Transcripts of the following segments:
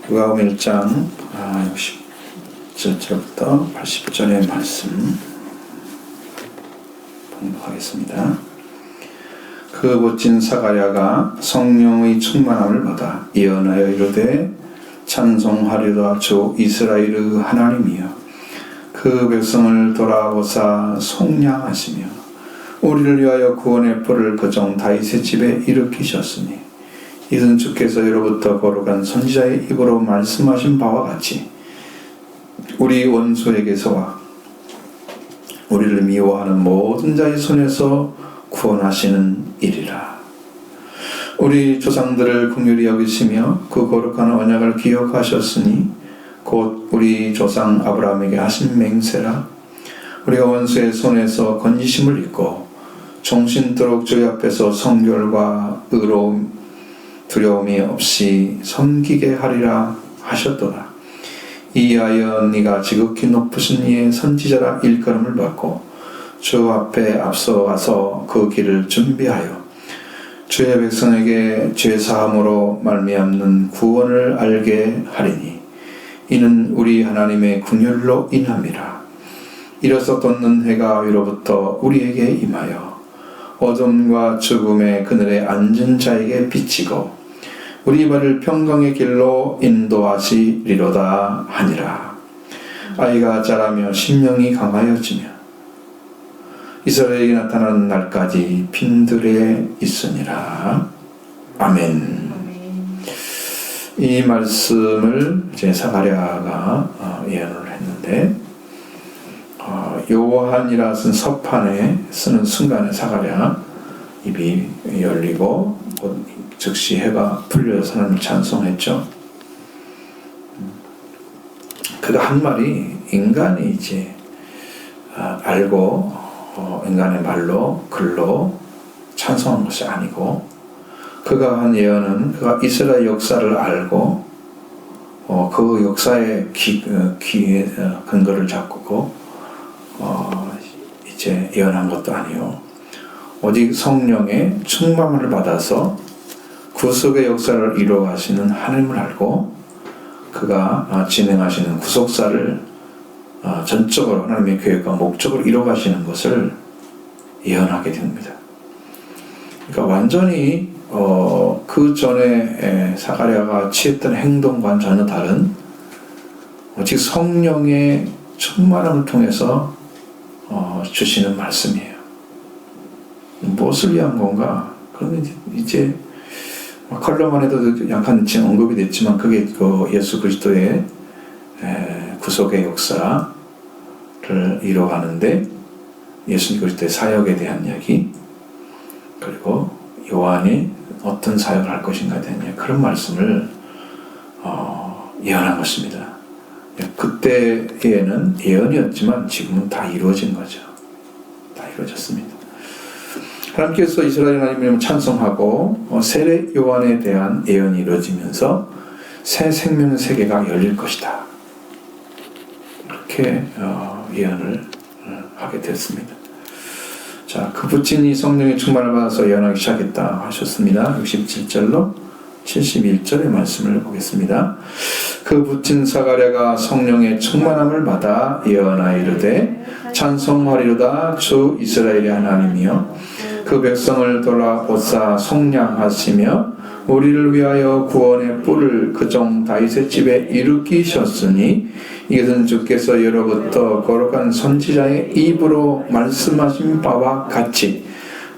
누가복음 1장 67절부터 80절의 말씀 봉독하겠습니다. 그 멋진 사가랴가 성령의 충만함을 받아 예언하여 이르되 찬송하리로다 주 이스라엘의 하나님이여 그 백성을 돌아보사 속량하시며 우리를 위하여 구원의 뿔을 그종 다윗의 집에 일으키셨으니 이는 주께서 예로부터 거룩한 선지자의 입으로 말씀하신 바와 같이 우리 원수에게서와 우리를 미워하는 모든 자의 손에서 구원하시는 일이라. 우리 조상들을 긍휼히 여기시며 그 거룩한 언약을 기억하셨으니 곧 우리 조상 아브라함에게 하신 맹세라. 우리가 원수의 손에서 건지심을 입고 종신토록 주의 앞에서 성결과 의로움 두려움이 없이 섬기게 하리라 하셨도다. 이하여 네가 지극히 높으신 이의 선지자라 일컬음을 받고 주 앞에 앞서가서 그 길을 준비하여 주의 백성에게 죄사함으로 말미암는 구원을 알게 하리니 이는 우리 하나님의 긍휼로 인함이라. 이로써 돋는 해가 위로부터 우리에게 임하여 어둠과 죽음의 그늘에 앉은 자에게 비치고 우리 발을 평강의 길로 인도하시리로다 하니라. 아이가 자라며 신명이 강하여지며 이스라엘에게 나타나는 날까지 빈들에 있으니라. 아멘. 이 말씀을 이제 사가랴가 예언을 했는데 요한이라 쓴 서판에 쓰는 순간에 사가랴 입이 열리고 즉시 해가 풀려서 하나님을 찬송했죠. 그가 한 말이 인간이 이제 알고 인간의 말로 글로 찬송한 것이 아니고 그가 한 예언은 그가 이스라엘 역사를 알고 그 역사의 근거를 잡고 이제 예언한 것도 아니요 오직 성령의 충만을 받아서 구속의 역사를 이루어가시는 하나님을 알고 그가 진행하시는 구속사를 전적으로 하나님의 계획과 목적으로 이루어가시는 것을 예언하게 됩니다. 그러니까 완전히 그 전에 사가랴가 취했던 행동과는 전혀 다른 오직 성령의 충만함을 통해서 주시는 말씀이에요. 무엇을 위한 건가? 그러면 이제 컬러만 해도 약간 지금 언급이 됐지만 그게 그 예수 그리스도의 구속의 역사를 이루어가는데 예수 그리스도의 사역에 대한 이야기 그리고 요한이 어떤 사역을 할 것인가에 대한 이야기 그런 말씀을 예언한 것입니다. 그때에는 예언이었지만 지금은 다 이루어진 거죠. 다 이루어졌습니다. 하나님께서 이스라엘 하나님을 찬송하고 세례 요한에 대한 예언이 이루어지면서 새 생명 세계가 열릴 것이다. 이렇게 예언을 하게 됐습니다. 자, 그 부친이 성령의 충만을 받아서 예언하기 시작했다 하셨습니다. 67절로 71절의 말씀을 보겠습니다. 그 부친 사가랴가 성령의 충만함을 받아 예언하여 이르되 찬송하리로다 주 이스라엘의 하나님이여 그 백성을 돌아보사 속량하시며 우리를 위하여 구원의 뿔을 그종 다윗의 집에 일으키셨으니 이것은 주께서 예로부터 거룩한 선지자의 입으로 말씀하신 바와 같이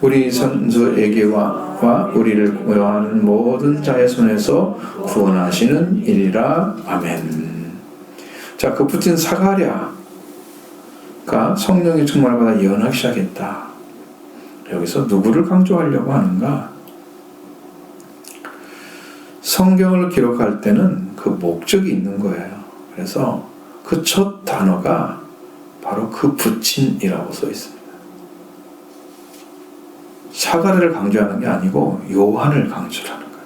우리 선수에게와 우리를 구원하는 모든 자의 손에서 구원하시는 일이라. 아멘. 자, 그 붙인 사가랴가 성령의 충만을 받아 예언하기 시작했다. 여기서 누구를 강조하려고 하는가? 성경을 기록할 때는 그 목적이 있는 거예요. 그래서 그 첫 단어가 바로 그 부친이라고 써 있습니다. 사가랴를 강조하는 게 아니고 요한을 강조하는 거예요.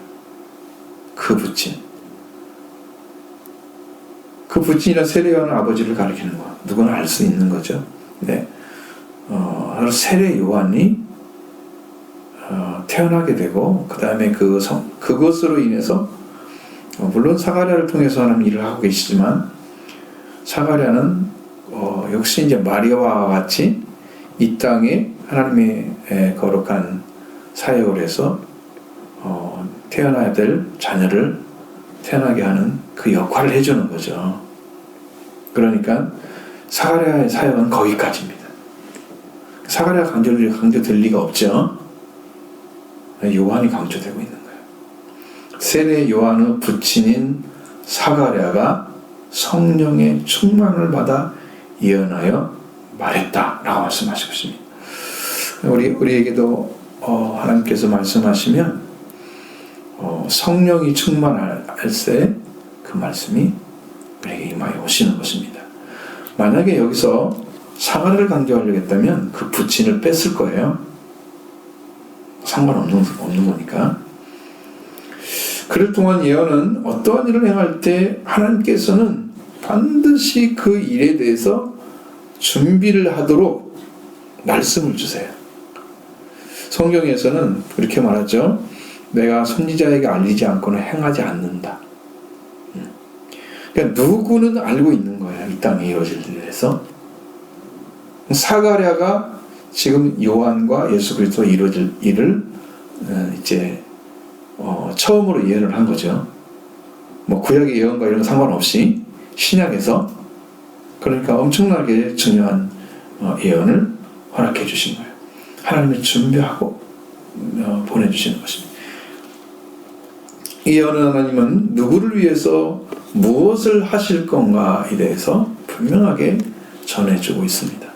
그 부친. 그 부친이란 세례 요한의 아버지를 가리키는 거. 누구나 알 수 있는 거죠. 네. 세례 요한이 태어나게 되고 그 다음에 그것으로 인해서 물론 사가랴를 통해서 하나님 일을 하고 계시지만 사가랴는 역시 이제 마리아와 같이 이 땅에 하나님의 거룩한 사역을 해서 태어나야 될 자녀를 태어나게 하는 그 역할을 해주는 거죠. 그러니까 사가랴의 사역은 거기까지입니다. 사가랴 강조될 리가 없죠. 요한이 강조되고 있는 거예요. 세례 요한의 부친인 사가랴가 성령의 충만을 받아 예언하여 말했다라고 말씀하시고 있습니다. 우리에게도 하나님께서 말씀하시면 성령이 충만할 때 그 말씀이 우리에게 임하여 오시는 것입니다. 만약에 여기서 사가랴를 강조하려고 했다면 그 부친을 뺐을 거예요. 상관없는 거니까. 그를 통한 예언은 어떠한 일을 행할 때 하나님께서는 반드시 그 일에 대해서 준비를 하도록 말씀을 주세요. 성경에서는 이렇게 말하죠. 내가 선지자에게 알리지 않고는 행하지 않는다. 그러니까 누구는 알고 있는 거예요. 이 땅에 이루어질 일에서. 사가랴가 지금 요한과 예수 그리스도 이루어질 일을 이제 처음으로 예언을 한 거죠. 뭐 구약의 예언과 이런 거 상관없이 신약에서 그러니까 엄청나게 중요한 예언을 허락해 주신 거예요. 하나님이 준비하고 보내주시는 것입니다. 이 예언은 하나님은 누구를 위해서 무엇을 하실 건가에 대해서 분명하게 전해주고 있습니다.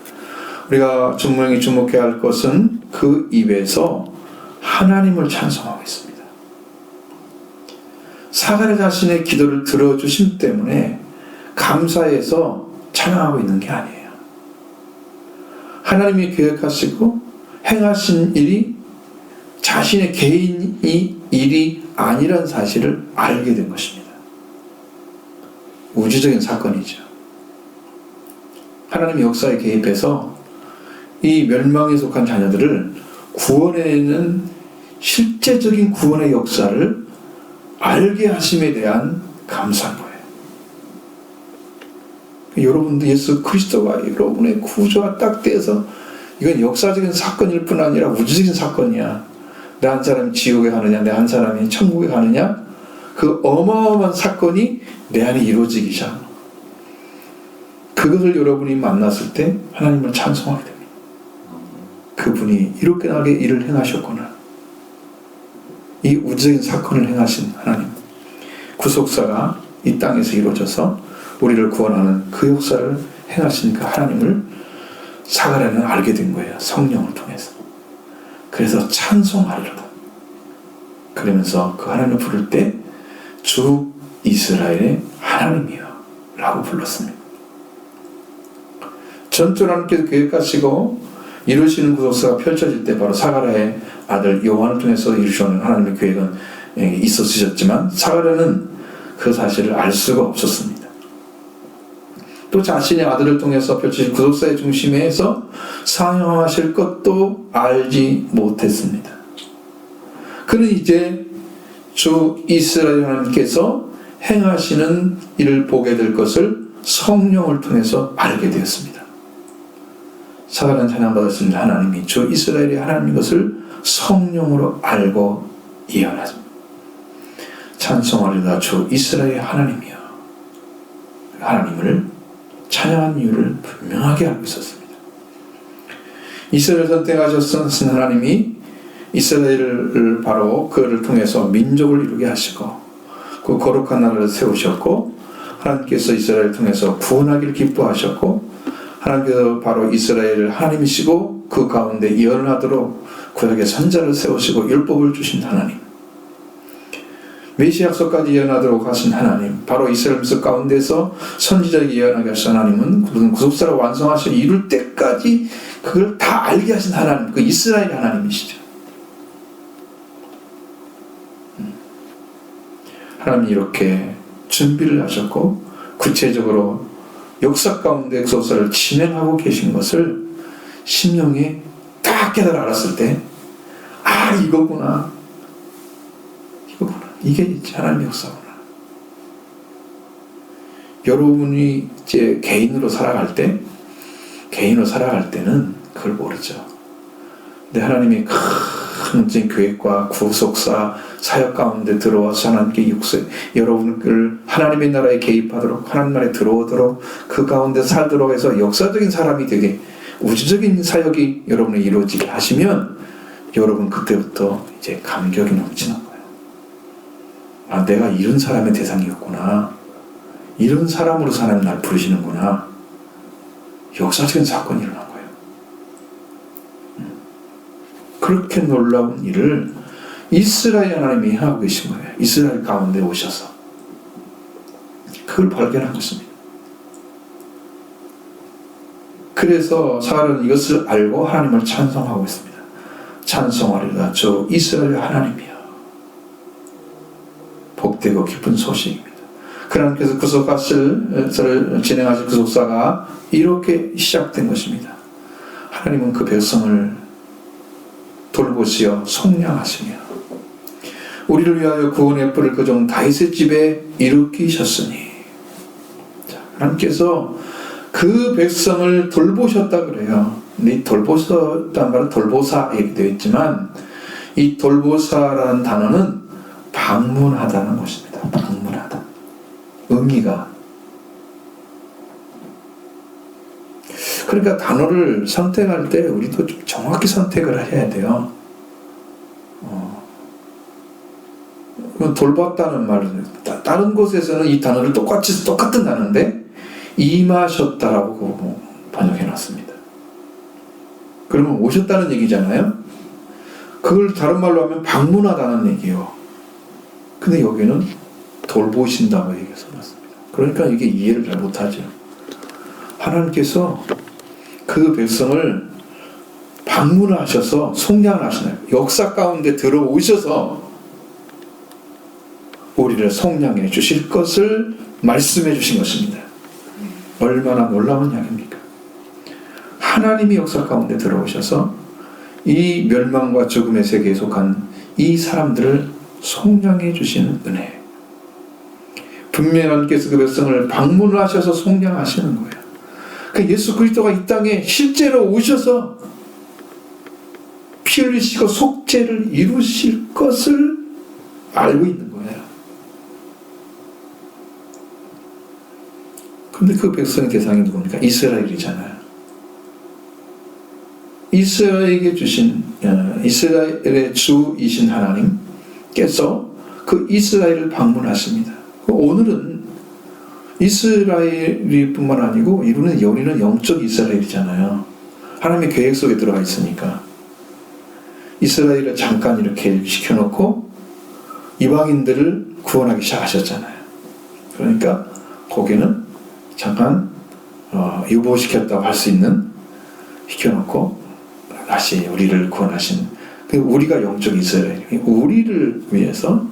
우리가 분명히 주목해야 할 것은 그 입에서 하나님을 찬송하고 있습니다. 사가랴 자신의 기도를 들어주심 때문에 감사해서 찬양하고 있는 게 아니에요. 하나님이 계획하시고 행하신 일이 자신의 개인이 일이 아니란 사실을 알게 된 것입니다. 우주적인 사건이죠. 하나님의 역사에 개입해서 이 멸망에 속한 자녀들을 구원해내는 실제적인 구원의 역사를 알게 하심에 대한 감사인 거예요. 여러분도 예수 그리스도가 여러분의 구조와 딱 떼서 이건 역사적인 사건일 뿐 아니라 우주적인 사건이야. 내 한 사람이 지옥에 가느냐, 내 한 사람이 천국에 가느냐, 그 어마어마한 사건이 내 안에 이루어지기 시작. 그것을 여러분이 만났을 때 하나님을 찬송하게 됩니다. 그분이 이렇게 나게 일을 행하셨구나. 이 우주적인 사건을 행하신 하나님, 구속사가 이 땅에서 이루어져서 우리를 구원하는 그 역사를 행하신 그 하나님을 사가랴는 알게 된 거예요. 성령을 통해서. 그래서 찬송하리로다. 그러면서 그 하나님을 부를 때 주 이스라엘의 하나님이여 라고 불렀습니다. 전적으로 하나님께서 계획하시고 이루시는 구속사가 펼쳐질 때 바로 사가랴의 아들 요한을 통해서 이루시는 하나님의 계획은 있었으셨지만 사가랴는 그 사실을 알 수가 없었습니다. 또 자신의 아들을 통해서 펼쳐질 구속사의 중심에서 상영하실 것도 알지 못했습니다. 그는 이제 주 이스라엘 하나님께서 행하시는 일을 보게 될 것을 성령을 통해서 알게 되었습니다. 사가랴는 찬양받았습니다. 하나님이 주 이스라엘의 하나님인 것을 성령으로 알고 예언하죠. 찬송하리다 주 이스라엘의 하나님이여. 하나님을 찬양한 이유를 분명하게 알고 있었습니다. 이스라엘을 선택하셨던 하나님이 이스라엘을 바로 그를 통해서 민족을 이루게 하시고 그 거룩한 나라를 세우셨고 하나님께서 이스라엘을 통해서 구원하기를 기뻐하셨고 하나님께서 바로 이스라엘을 하나님이시고 그 가운데 예언을 하도록 구약의 선자를 세우시고 율법을 주신 하나님, 메시 약속까지 예언하도록 하신 하나님, 바로 이스라엘 민족 가운데서 선지자에게 예언하게 하신 하나님은 무슨 구속사를 완성하셔 이룰 때까지 그걸 다 알게 하신 하나님, 그 이스라엘 하나님이시죠. 하나님이 이렇게 준비를 하셨고 구체적으로 역사 가운데 구속사를 진행하고 계신 것을 심령에 딱 깨달아 알았을 때, 아 이거구나, 이게 하나님의 역사구나. 여러분이 이제 개인으로 살아갈 때는 그걸 모르죠. 근데 하나님이 큰 계획과 구속사 사역 가운데 들어와서 하나님께 여러분을 하나님의 나라에 개입하도록, 하나님 나라에 들어오도록, 그 가운데 살도록 해서 역사적인 사람이 되게, 우주적인 사역이 여러분이 이루어지게 하시면 여러분 그때부터 이제 감격이 넘치는 거예요. 아, 내가 이런 사람의 대상이었구나. 이런 사람으로 하나님 날 부르시는구나. 역사적인 사건이 일어난 거예요. 그렇게 놀라운 일을 이스라엘 하나님이 하고 계신 거예요. 이스라엘 가운데 오셔서 그걸 발견한 것입니다. 그래서 사울은 이것을 알고 하나님을 찬송하고 있습니다. 찬송하리라 주 이스라엘 하나님이여. 복되고 기쁜 소식입니다. 하나님께서 구속사를 진행하신 구속사가 이렇게 시작된 것입니다. 하나님은 그 백성을 돌보시어 속량하시며 우리를 위하여 구원의 뿔을 그 종 다윗의 집에 일으키셨으니, 자, 하나님께서 그 백성을 돌보셨다 그래요. 이 돌보셨다는 말은 돌보사 얘기되어 있지만, 이 돌보사라는 단어는 방문하다는 것입니다. 방문하다. 의미가. 그러니까 단어를 선택할 때 우리도 좀 정확히 선택을 해야 돼요. 돌봤다는 말은, 다른 곳에서는 이 단어를 똑같은 단어인데 임하셨다라고 번역해 놨습니다. 그러면 오셨다는 얘기잖아요. 그걸 다른 말로 하면 방문하다는 얘기예요. 근데 여기는 돌보신다고 얘기해서 놨습니다. 그러니까 이게 이해를 잘 못하죠. 하나님께서 그 백성을 방문하셔서 속량하시나요? 역사 가운데 들어오셔서 우리를 속량해 주실 것을 말씀해 주신 것입니다. 얼마나 놀라운 이야기입니까? 하나님이 역사 가운데 들어오셔서 이 멸망과 죽음의 세계에 속한 이 사람들을 속량해 주시는 은혜. 분명히 하나님께서 그 백성을 방문을 하셔서 속량하시는 거예요. 그 예수 그리스도가 이 땅에 실제로 오셔서 피 흘리시고 속죄를 이루실 것을 알고 있는 거예요. 근데 그 백성의 대상이 누굽니까? 이스라엘이잖아요. 이스라엘에게 주신, 이스라엘의 주이신 하나님께서 그 이스라엘을 방문하십니다. 오늘은 이스라엘이 뿐만 아니고 우리는 영적 이스라엘이잖아요. 하나님의 계획 속에 들어가 있으니까. 이스라엘을 잠깐 이렇게 시켜놓고 이방인들을 구원하기 시작하셨잖아요. 그러니까 거기는 잠깐 유보시켰다고 할 수 있는, 시켜놓고 다시 우리를 구원하신, 우리가 영적 이스라엘, 우리를 위해서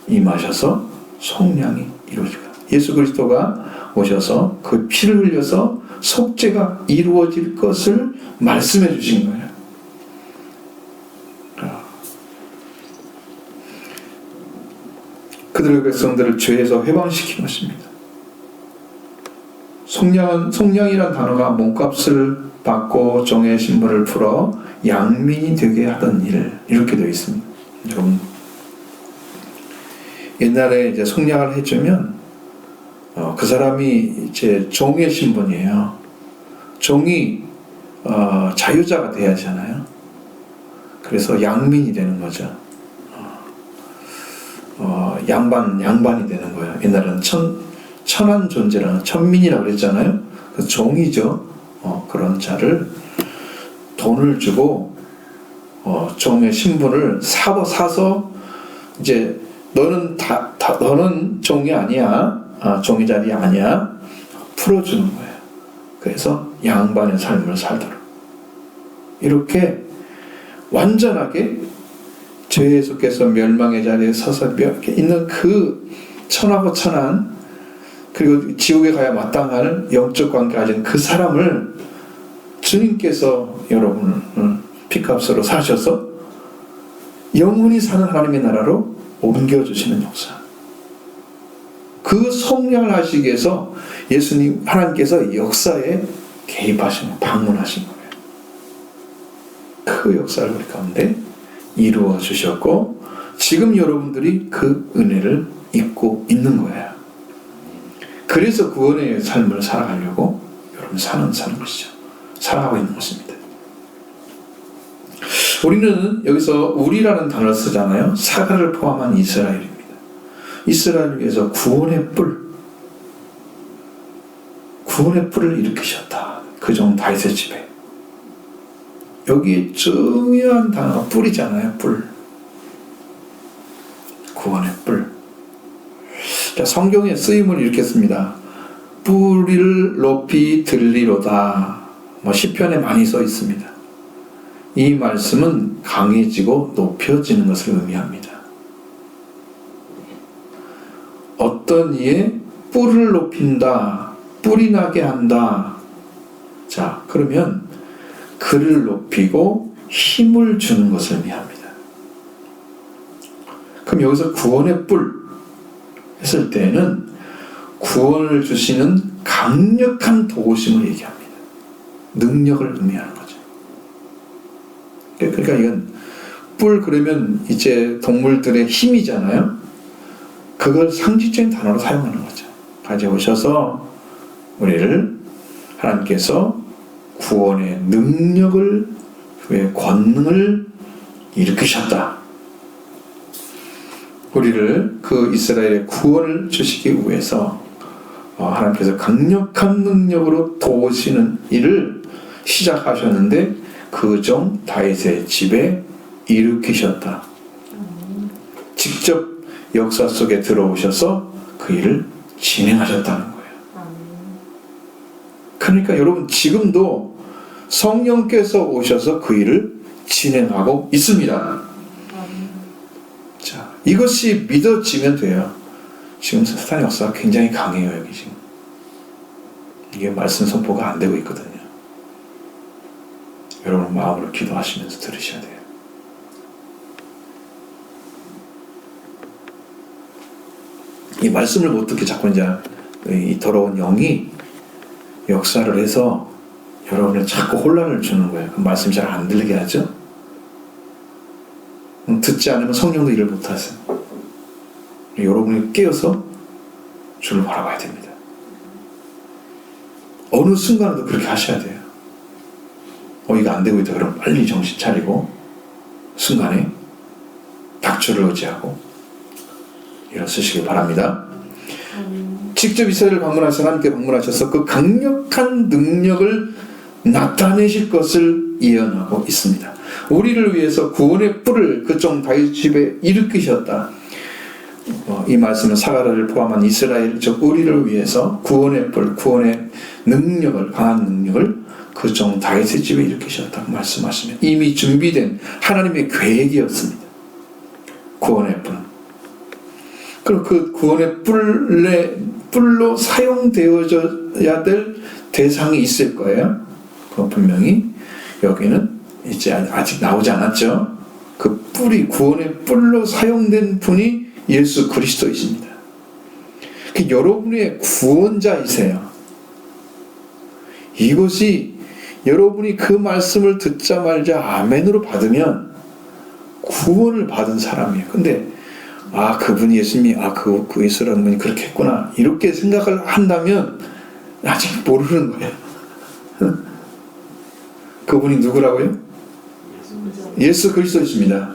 임하셔서 속량이 이루어지고, 예수 그리스도가 오셔서 그 피를 흘려서 속죄가 이루어질 것을 말씀해 주신 거예요. 그들의 백성들을 죄에서 해방시킨 것입니다. 속량이란 단어가 몸값을 받고 종의 신분을 풀어 양민이 되게 하던 일, 이렇게 되어 있습니다. 여러분, 옛날에 이제 속량을 해주면 그 사람이 이제 종의 신분이에요. 종이 자유자가 돼야 하잖아요. 그래서 양민이 되는 거죠. 양반이 되는 거예요. 옛날에는 천한 존재라는, 천민이라고 그랬잖아요. 그 종이죠. 그런 자를 돈을 주고 종의 신분을 사서 이제 너는 너는 종이 아니야, 종의 자리 아니야, 풀어주는 거예요. 그래서 양반의 삶을 살도록, 이렇게 완전하게 죄에 속해서 멸망의 자리에 서서 있는 그 천하고 천한, 그리고 지옥에 가야 마땅한 영적 관계 가진 그 사람을 주님께서 여러분을 피값으로 사셔서 영원히 사는 하나님의 나라로 옮겨주시는 역사. 그 속량을 하시기 위해서 예수님 하나님께서 역사에 개입하신 거예요. 방문하신 거예요. 그 역사를 우리 가운데 이루어 주셨고 지금 여러분들이 그 은혜를 입고 있는 거예요. 그래서 구원의 삶을 살아가려고 여러분 사는 것이죠. 살아가고 있는 것입니다. 우리는 여기서 우리라는 단어를 쓰잖아요. 사가를 포함한 이스라엘입니다. 이스라엘을 위해서 구원의 뿔을 일으키셨다. 그종 다윗의 집에. 여기 중요한 단어가 뿔이잖아요. 뿔. 구원의 뿔. 자, 성경의 쓰임을 읽겠습니다. 뿔을 높이 들리로다. 시편에 많이 써 있습니다. 이 말씀은 강해지고 높여지는 것을 의미합니다. 어떤 이의 뿔을 높인다, 뿔이 나게 한다. 자, 그러면 그를 높이고 힘을 주는 것을 의미합니다. 그럼 여기서 구원의 뿔 했을 때는 구원을 주시는 강력한 도우심을 얘기합니다. 능력을 의미하는 거죠. 그러니까 이건 뿔 그러면 이제 동물들의 힘이잖아요. 그걸 상징적인 단어로 사용하는 거죠. 가져오셔서 우리를 하나님께서 구원의 능력을, 그의 권능을 일으키셨다. 우리를 그 이스라엘의 구원을 주시기 위해서 하나님께서 강력한 능력으로 도우시는 일을 시작하셨는데 그 종 다윗의 집에 일으키셨다. 직접 역사 속에 들어오셔서 그 일을 진행하셨다는 거예요. 그러니까 여러분 지금도 성령께서 오셔서 그 일을 진행하고 있습니다. 자, 이것이 믿어지면 돼요. 지금 사탄의 역사가 굉장히 강해요. 여기 지금 이게 말씀 선포가 안 되고 있거든요. 여러분 마음으로 기도하시면서 들으셔야 돼요. 이 말씀을 못 듣게 자꾸 이제 이 더러운 영이 역사를 해서 여러분을 자꾸 혼란을 주는 거예요. 그 말씀이 잘 안 들리게 하죠. 듣지 않으면 성령도 일을 못 하세요. 여러분이 깨어서 주를 바라봐야 됩니다. 어느 순간에도 그렇게 하셔야 돼요. 이거 안 되고 있다 그러면 빨리 정신 차리고 순간에 박주를 의지하고 일어서시길 바랍니다. 직접 이스라엘을 방문하셔서 하나님께 방문하셔서 그 강력한 능력을 나타내실 것을 예언하고 있습니다. 우리를 위해서 구원의 뿔을 그종 다윗 집에 일으키셨다. 이 말씀은 사가랴를 포함한 이스라엘 즉 우리를 위해서 구원의 뿔, 구원의 능력을, 강한 능력을 그종 다윗의 집에 일으키셨다고 말씀하시면 이미 준비된 하나님의 계획이었습니다. 구원의 뿔. 그리고 그 구원의 뿔로 사용되어져야 될 대상이 있을 거예요. 그건 분명히 여기는 이제 아직 나오지 않았죠. 그 뿔이 구원의 뿔로 사용된 분이 예수 그리스도이십니다. 그 여러분의 구원자이세요. 이것이 여러분이 그 말씀을 듣자마자 아멘으로 받으면 구원을 받은 사람이에요. 근데 그분이 예수님이 그 예수라는 분이 그렇게 했구나 이렇게 생각을 한다면 아직 모르는 거예요. 그분이 누구라고요? 예수 그리스도이십니다.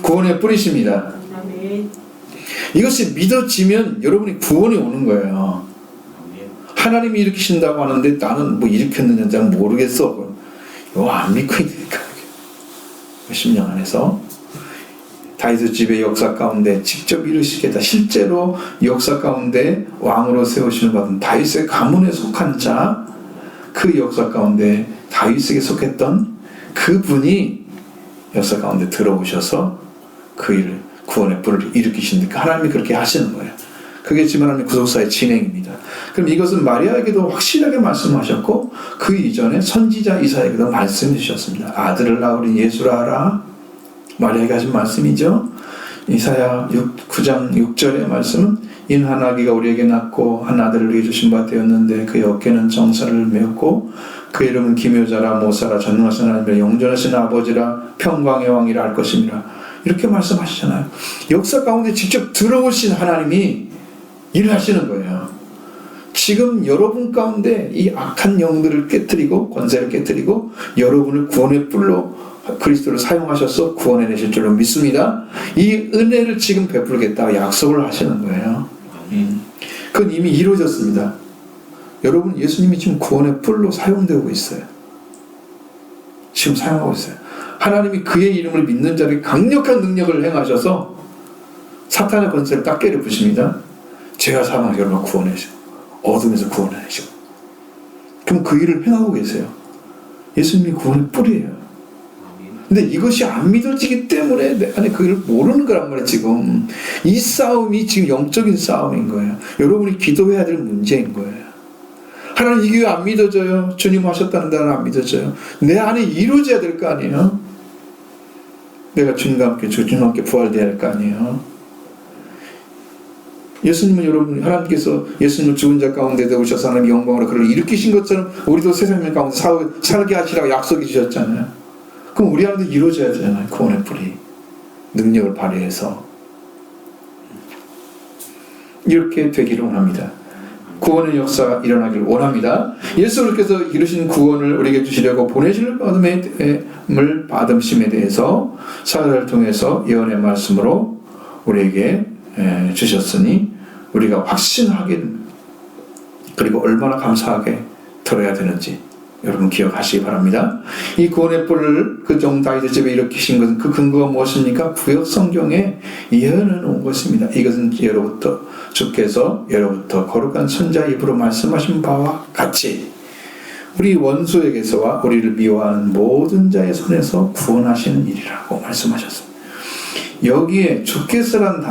구원의 뿔이십니다. 이것이 믿어지면 여러분이 구원이 오는 거예요. 하나님이 일으키신다고 하는데 나는 뭐 일으켰느냐 잘 모르겠어. 이거 안 믿고 있으니까. 십년 안에서 다윗의 집의 역사 가운데 직접 이루시겠다. 실제로 역사 가운데 왕으로 세우심을 받은 다윗의 가문에 속한 자, 그 역사 가운데 다윗에게 속했던 그분이 역사 가운데 들어오셔서 그 일을 구원의 뿔을 일으키신다니까 하나님이 그렇게 하시는 거예요. 그게 지금 하나님의 구속사의 진행입니다. 그럼 이것은 마리아에게도 확실하게 말씀하셨고 그 이전에 선지자 이사야에게도 말씀해 주셨습니다. 아들을 낳으리 예수라 하라. 마리아에게 하신 말씀이죠. 이사야 9장 6절의 말씀은 인 한 아기가 우리에게 낳고 한 아들을 우리에게 주신 바 되었는데 그의 어깨는 정사를 메었고 그 이름은 기묘자라 모사라 전능하신 하나님이라 영존하신 아버지라 평강의 왕이라 할 것입니다. 이렇게 말씀하시잖아요. 역사 가운데 직접 들어오신 하나님이 일을 하시는 거예요. 지금 여러분 가운데 이 악한 영들을 깨뜨리고 권세를 깨뜨리고 여러분을 구원의 뿔로 그리스도를 사용하셔서 구원해내실 줄로 믿습니다. 이 은혜를 지금 베풀겠다 약속을 하시는 거예요. 그건 이미 이루어졌습니다. 여러분 예수님이 지금 구원의 뿔로 사용되고 있어요. 지금 사용하고 있어요. 하나님이 그의 이름을 믿는 자에게 강력한 능력을 행하셔서 사탄의 권세를 딱 깨려부십니다. 죄와 사망 여러분을 구원해주시고 어둠에서 구원해내시고 그럼 그 일을 행하고 계세요. 예수님이 구원의 뿔이에요. 근데 이것이 안 믿어지기 때문에 내 안에 그 일을 모르는 거란 말이에요. 지금 이 싸움이 지금 영적인 싸움인 거예요. 여러분이 기도해야 될 문제인 거예요. 하나님 이게 왜 안 믿어져요? 주님 하셨다는 데는 안 믿어져요. 내 안에 이루어져야 될 거 아니에요. 내가 주님과 함께 부활돼야 할 거 아니에요. 예수님은 여러분 하나님께서 예수님을 죽은 자 가운데 오셔서 하나님의 영광으로 그를 일으키신 것처럼 우리도 새 생명 가운데 살게 하시라고 약속해 주셨잖아요. 그럼 우리 안에도 이루어져야 되잖아요. 구원의 뿔이 능력을 발휘해서 이렇게 되기를 원합니다. 구원의 역사가 일어나기를 원합니다. 예수님께서 이루신 구원을 우리에게 주시려고 보내실 받음심에 대해서 사도를 통해서 예언의 말씀으로 우리에게 주셨으니 우리가 확신하게 그리고 얼마나 감사하게 들어야 되는지 여러분 기억하시기 바랍니다. 이 구원의 뿔을 그 종 다윗의 집에 일으키신 것은 그 근거가 무엇입니까? 구약 성경에 예언해 놓은 것입니다. 이것은 주께서 예로부터 거룩한 선자 입으로 말씀하신 바와 같이 우리 원수에게서와 우리를 미워하는 모든 자의 손에서 구원하시는 일이라고 말씀하셨습니다. 여기에 주께서란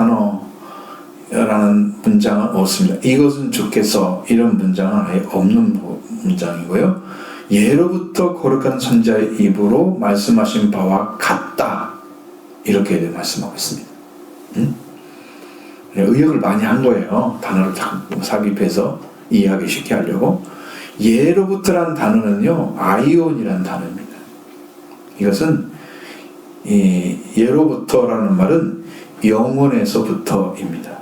단어라는 문장은 없습니다. 이것은 주께서 이런 문장은 아예 없는 문장이고요. 예로부터 거룩한 선자의 입으로 말씀하신 바와 같다 이렇게 말씀하고 있습니다. 의역을 많이 한 거예요. 단어를 삽입해서 이해하기 쉽게 하려고. 예로부터란 단어는요 아이온이라는 단어입니다. 이것은 예로부터라는 말은 영원에서부터입니다.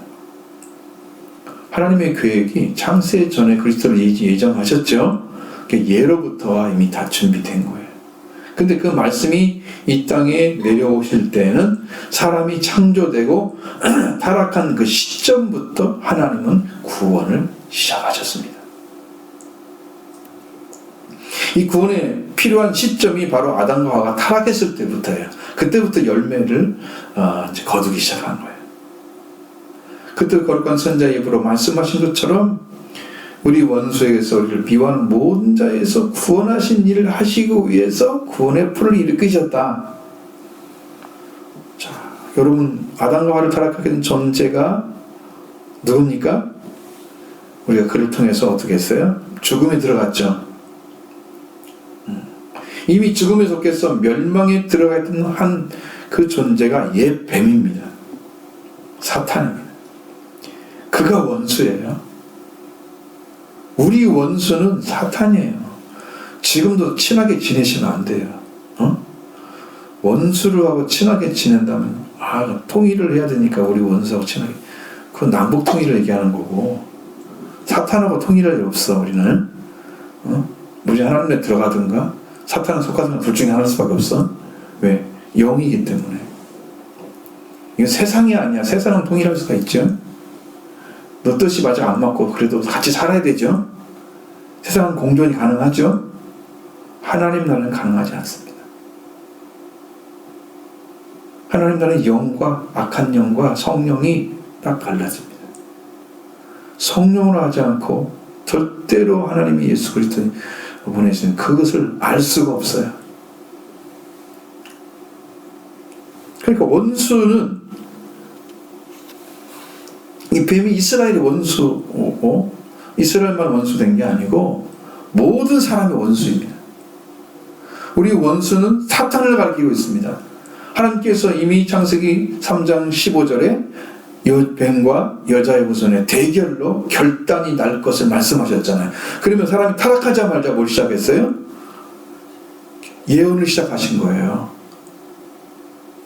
하나님의 계획이 창세 전에 그리스도를 예정하셨죠. 예로부터와 이미 다 준비된 거예요. 근데 그 말씀이 이 땅에 내려오실 때는 사람이 창조되고 타락한 그 시점부터 하나님은 구원을 시작하셨습니다. 이 구원에 필요한 시점이 바로 아담과 하와가 타락했을 때부터예요. 그때부터 열매를 거두기 시작한 거예요. 그때 거룩한 선자의 입으로 말씀하신 것처럼 우리 원수에게서 우리를 미워하는 모든 자에서 구원하신 일을 하시기 위해서 구원의 뿔을 일으키셨다. 자, 여러분 아담과 하와를 타락하게 된 존재가 누굽니까? 우리가 그를 통해서 어떻게 했어요? 죽음에 들어갔죠. 이미 죽음에 속해서 멸망에 들어가 있던 한 그 존재가 옛 뱀입니다. 사탄입니다. 그가 원수예요. 우리 원수는 사탄이에요. 지금도 친하게 지내시면 안 돼요. 원수를 하고 친하게 지낸다면 통일을 해야 되니까 우리 원수하고 친하게. 그건 남북 통일을 얘기하는 거고 사탄하고 통일할 일 없어. 우리는 우리 하나님에 들어가든가 사탄은 속하든가 둘 중에 하나일 수밖에 없어. 왜? 영이기 때문에. 이건 세상이 아니야. 세상은 통일할 수가 있죠. 너 뜻이 아직 안 맞고 그래도 같이 살아야 되죠. 세상은 공존이 가능하죠. 하나님 나라는 가능하지 않습니다. 하나님 나라는 영과 악한 영과 성령이 딱 갈라집니다. 성령으로 하지 않고 절대로 하나님이 예수 그리스도를 보내시는 그것을 알 수가 없어요. 그러니까 원수는 이 뱀이 이스라엘의 원수고 이스라엘만 원수된 게 아니고 모든 사람의 원수입니다. 우리 원수는 사탄을 가리키고 있습니다. 하나님께서 이미 창세기 3장 15절에 뱀과 여자의 후손의 대결로 결단이 날 것을 말씀하셨잖아요. 그러면 사람이 타락하자마자 뭘 시작했어요? 예언을 시작하신 거예요.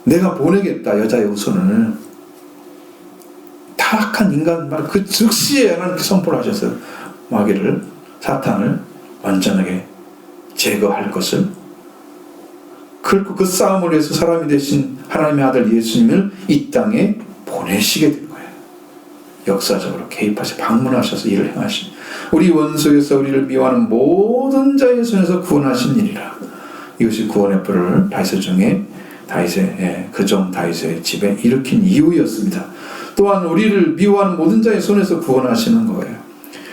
내가 보내겠다, 여자의 후손을. 타락한 인간 말 그 즉시에 하나님께 선포를 하셨어요. 마귀를, 사탄을 완전하게 제거할 것을. 그리고 그 싸움을 위해서 사람이 되신 하나님의 아들 예수님을 이 땅에 보내시게 된 거예요. 역사적으로 개입하셔 방문하셔서 일을 행하신, 우리 원수에서 우리를 미워하는 모든 자의 손에서 구원하신 일이라. 이것이 구원의 뿔을 다윗의 종의 다윗의 그종 다윗의 집에 일으킨 이유였습니다. 또한 우리를 미워하는 모든 자의 손에서 구원하시는 거예요.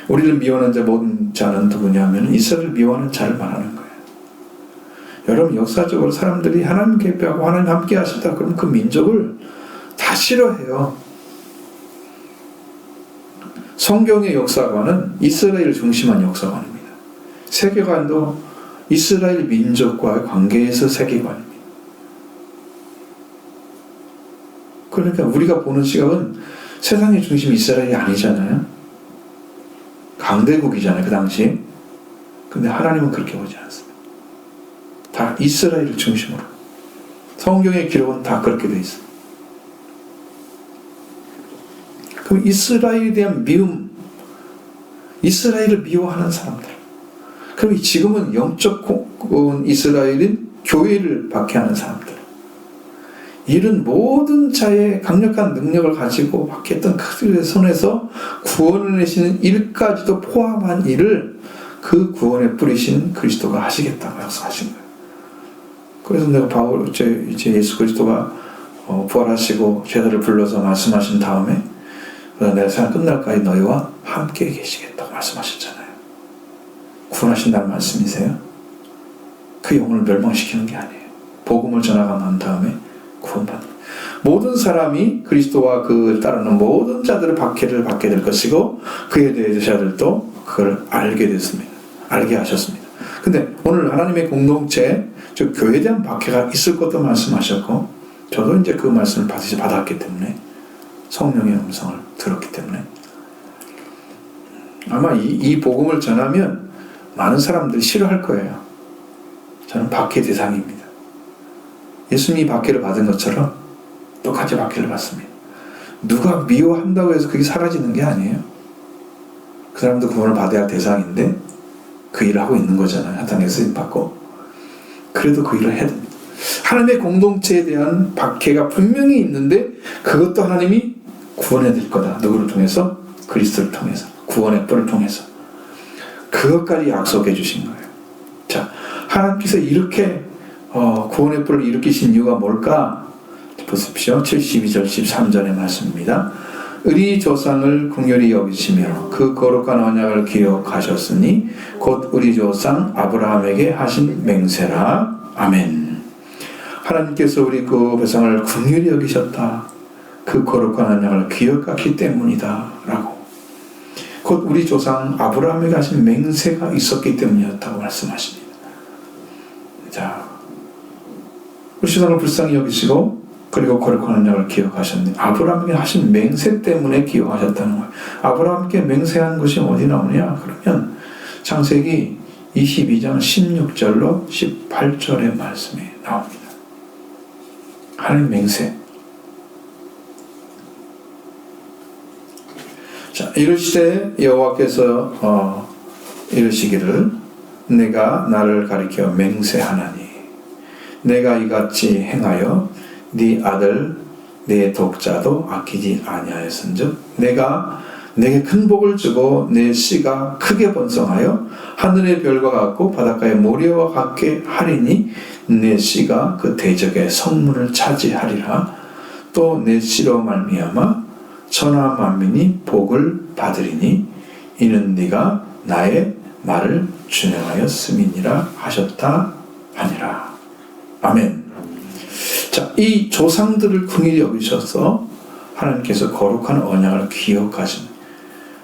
우리를 미워하는 자 모든 자는 누구냐면 이스라엘을 미워하는 자를 말하는 거예요. 여러분, 역사적으로 사람들이 하나님 개표하고 하나님 함께 하시다 그러면 그 민족을 다 싫어해요. 성경의 역사관은 이스라엘 중심한 역사관입니다. 세계관도 이스라엘 민족과의 관계에서 세계관입니다. 그러니까 우리가 보는 시각은 세상의 중심이 이스라엘이 아니잖아요. 강대국이잖아요, 그 당시. 근데 하나님은 그렇게 보지 않습니다. 다 이스라엘을 중심으로. 성경의 기록은 다 그렇게 되어 있습니다. 그럼 이스라엘에 대한 미움, 이스라엘을 미워하는 사람들. 그럼 지금은 영적 이스라엘인 교회를 박해하는 사람들. 이런 모든 자의 강력한 능력을 가지고 박해했던 그들의 손에서 구원을 내시는 일까지도 포함한 일을 그 구원에 뿌리신 그리스도가 하시겠다고 약속하신 거예요. 그래서 내가 이제 예수 그리스도가 부활하시고 제자를 불러서 말씀하신 다음에 내가 세상 끝날까지 너희와 함께 계시겠다고 말씀하셨잖아요. 구원하신다는 말씀이세요? 그 영혼을 멸망시키는 게 아니에요. 복음을 전하고 난 다음에 구원받는, 모든 사람이 그리스도와 그 따르는 모든 자들의 박해를 받게 될 것이고 그에 대해 자들도 그걸 알게 됐습니다. 알게 하셨습니다. 근데 오늘 하나님의 공동체, 즉 교회에 대한 박해가 있을 것도 말씀하셨고, 저도 이제 그 말씀을 받았기 때문에, 성령의 음성을 들었기 때문에 아마 이 복음을 전하면 많은 사람들이 싫어할 거예요. 저는 박해 대상입니다. 예수님이 박해를 받은 것처럼 똑같이 박해를 받습니다. 누가 미워한다고 해서 그게 사라지는 게 아니에요. 그 사람도 구원을 받아야 할 대상인데 그 일을 하고 있는 거잖아요. 사탄에게 쓰임받고. 그래도 그 일을 해야 됩니다. 하나님의 공동체에 대한 박해가 분명히 있는데 그것도 하나님이 구원해 드릴 거다. 누구를 통해서? 그리스도를 통해서. 구원의 뿔을 통해서. 그것까지 약속해 주신 거예요. 자, 하나님께서 이렇게 구원의 뿔을 일으키신 이유가 뭘까? 보십시오. 72절 13절의 말씀입니다. 우리 조상을 긍휼히 여기시며 그 거룩한 언약을 기억하셨으니 곧 우리 조상 아브라함에게 하신 맹세라. 아멘. 하나님께서 우리 그 조상을 긍휼히 여기셨다. 그 거룩한 언약을 기억하기 때문이다. 라고. 곧 우리 조상 아브라함에게 하신 맹세가 있었기 때문이었다고 말씀하십니다. 자, 우리 조상을 불쌍히 여기시고 그리고 거룩한 언약을 기억하셨네. 아브라함에게 하신 맹세 때문에 기억하셨다는 거예요. 아브라함께 맹세한 것이 어디 나오냐? 그러면 창세기 22장 16절로 18절의 말씀이 나옵니다. 하나님 맹세. 자, 이르시되 여호와께서 이르시기를 내가 나를 가리켜 맹세하나니 내가 이같이 행하여 네 아들 네 독자도 아끼지 아니하였은즉 내가 내게 큰 복을 주고 내 씨가 크게 번성하여 하늘의 별과 같고 바닷가의 모래와 같게 하리니 내 씨가 그 대적의 성문을 차지하리라. 또 내 씨로 말미암아 천하 만민이 복을 받으리니 이는 네가 나의 말을 준행하였음이니라 하셨다 하니라. 아멘. 자, 이 조상들을 긍휼히 여기셔서 하나님께서 거룩한 언약을 기억하신,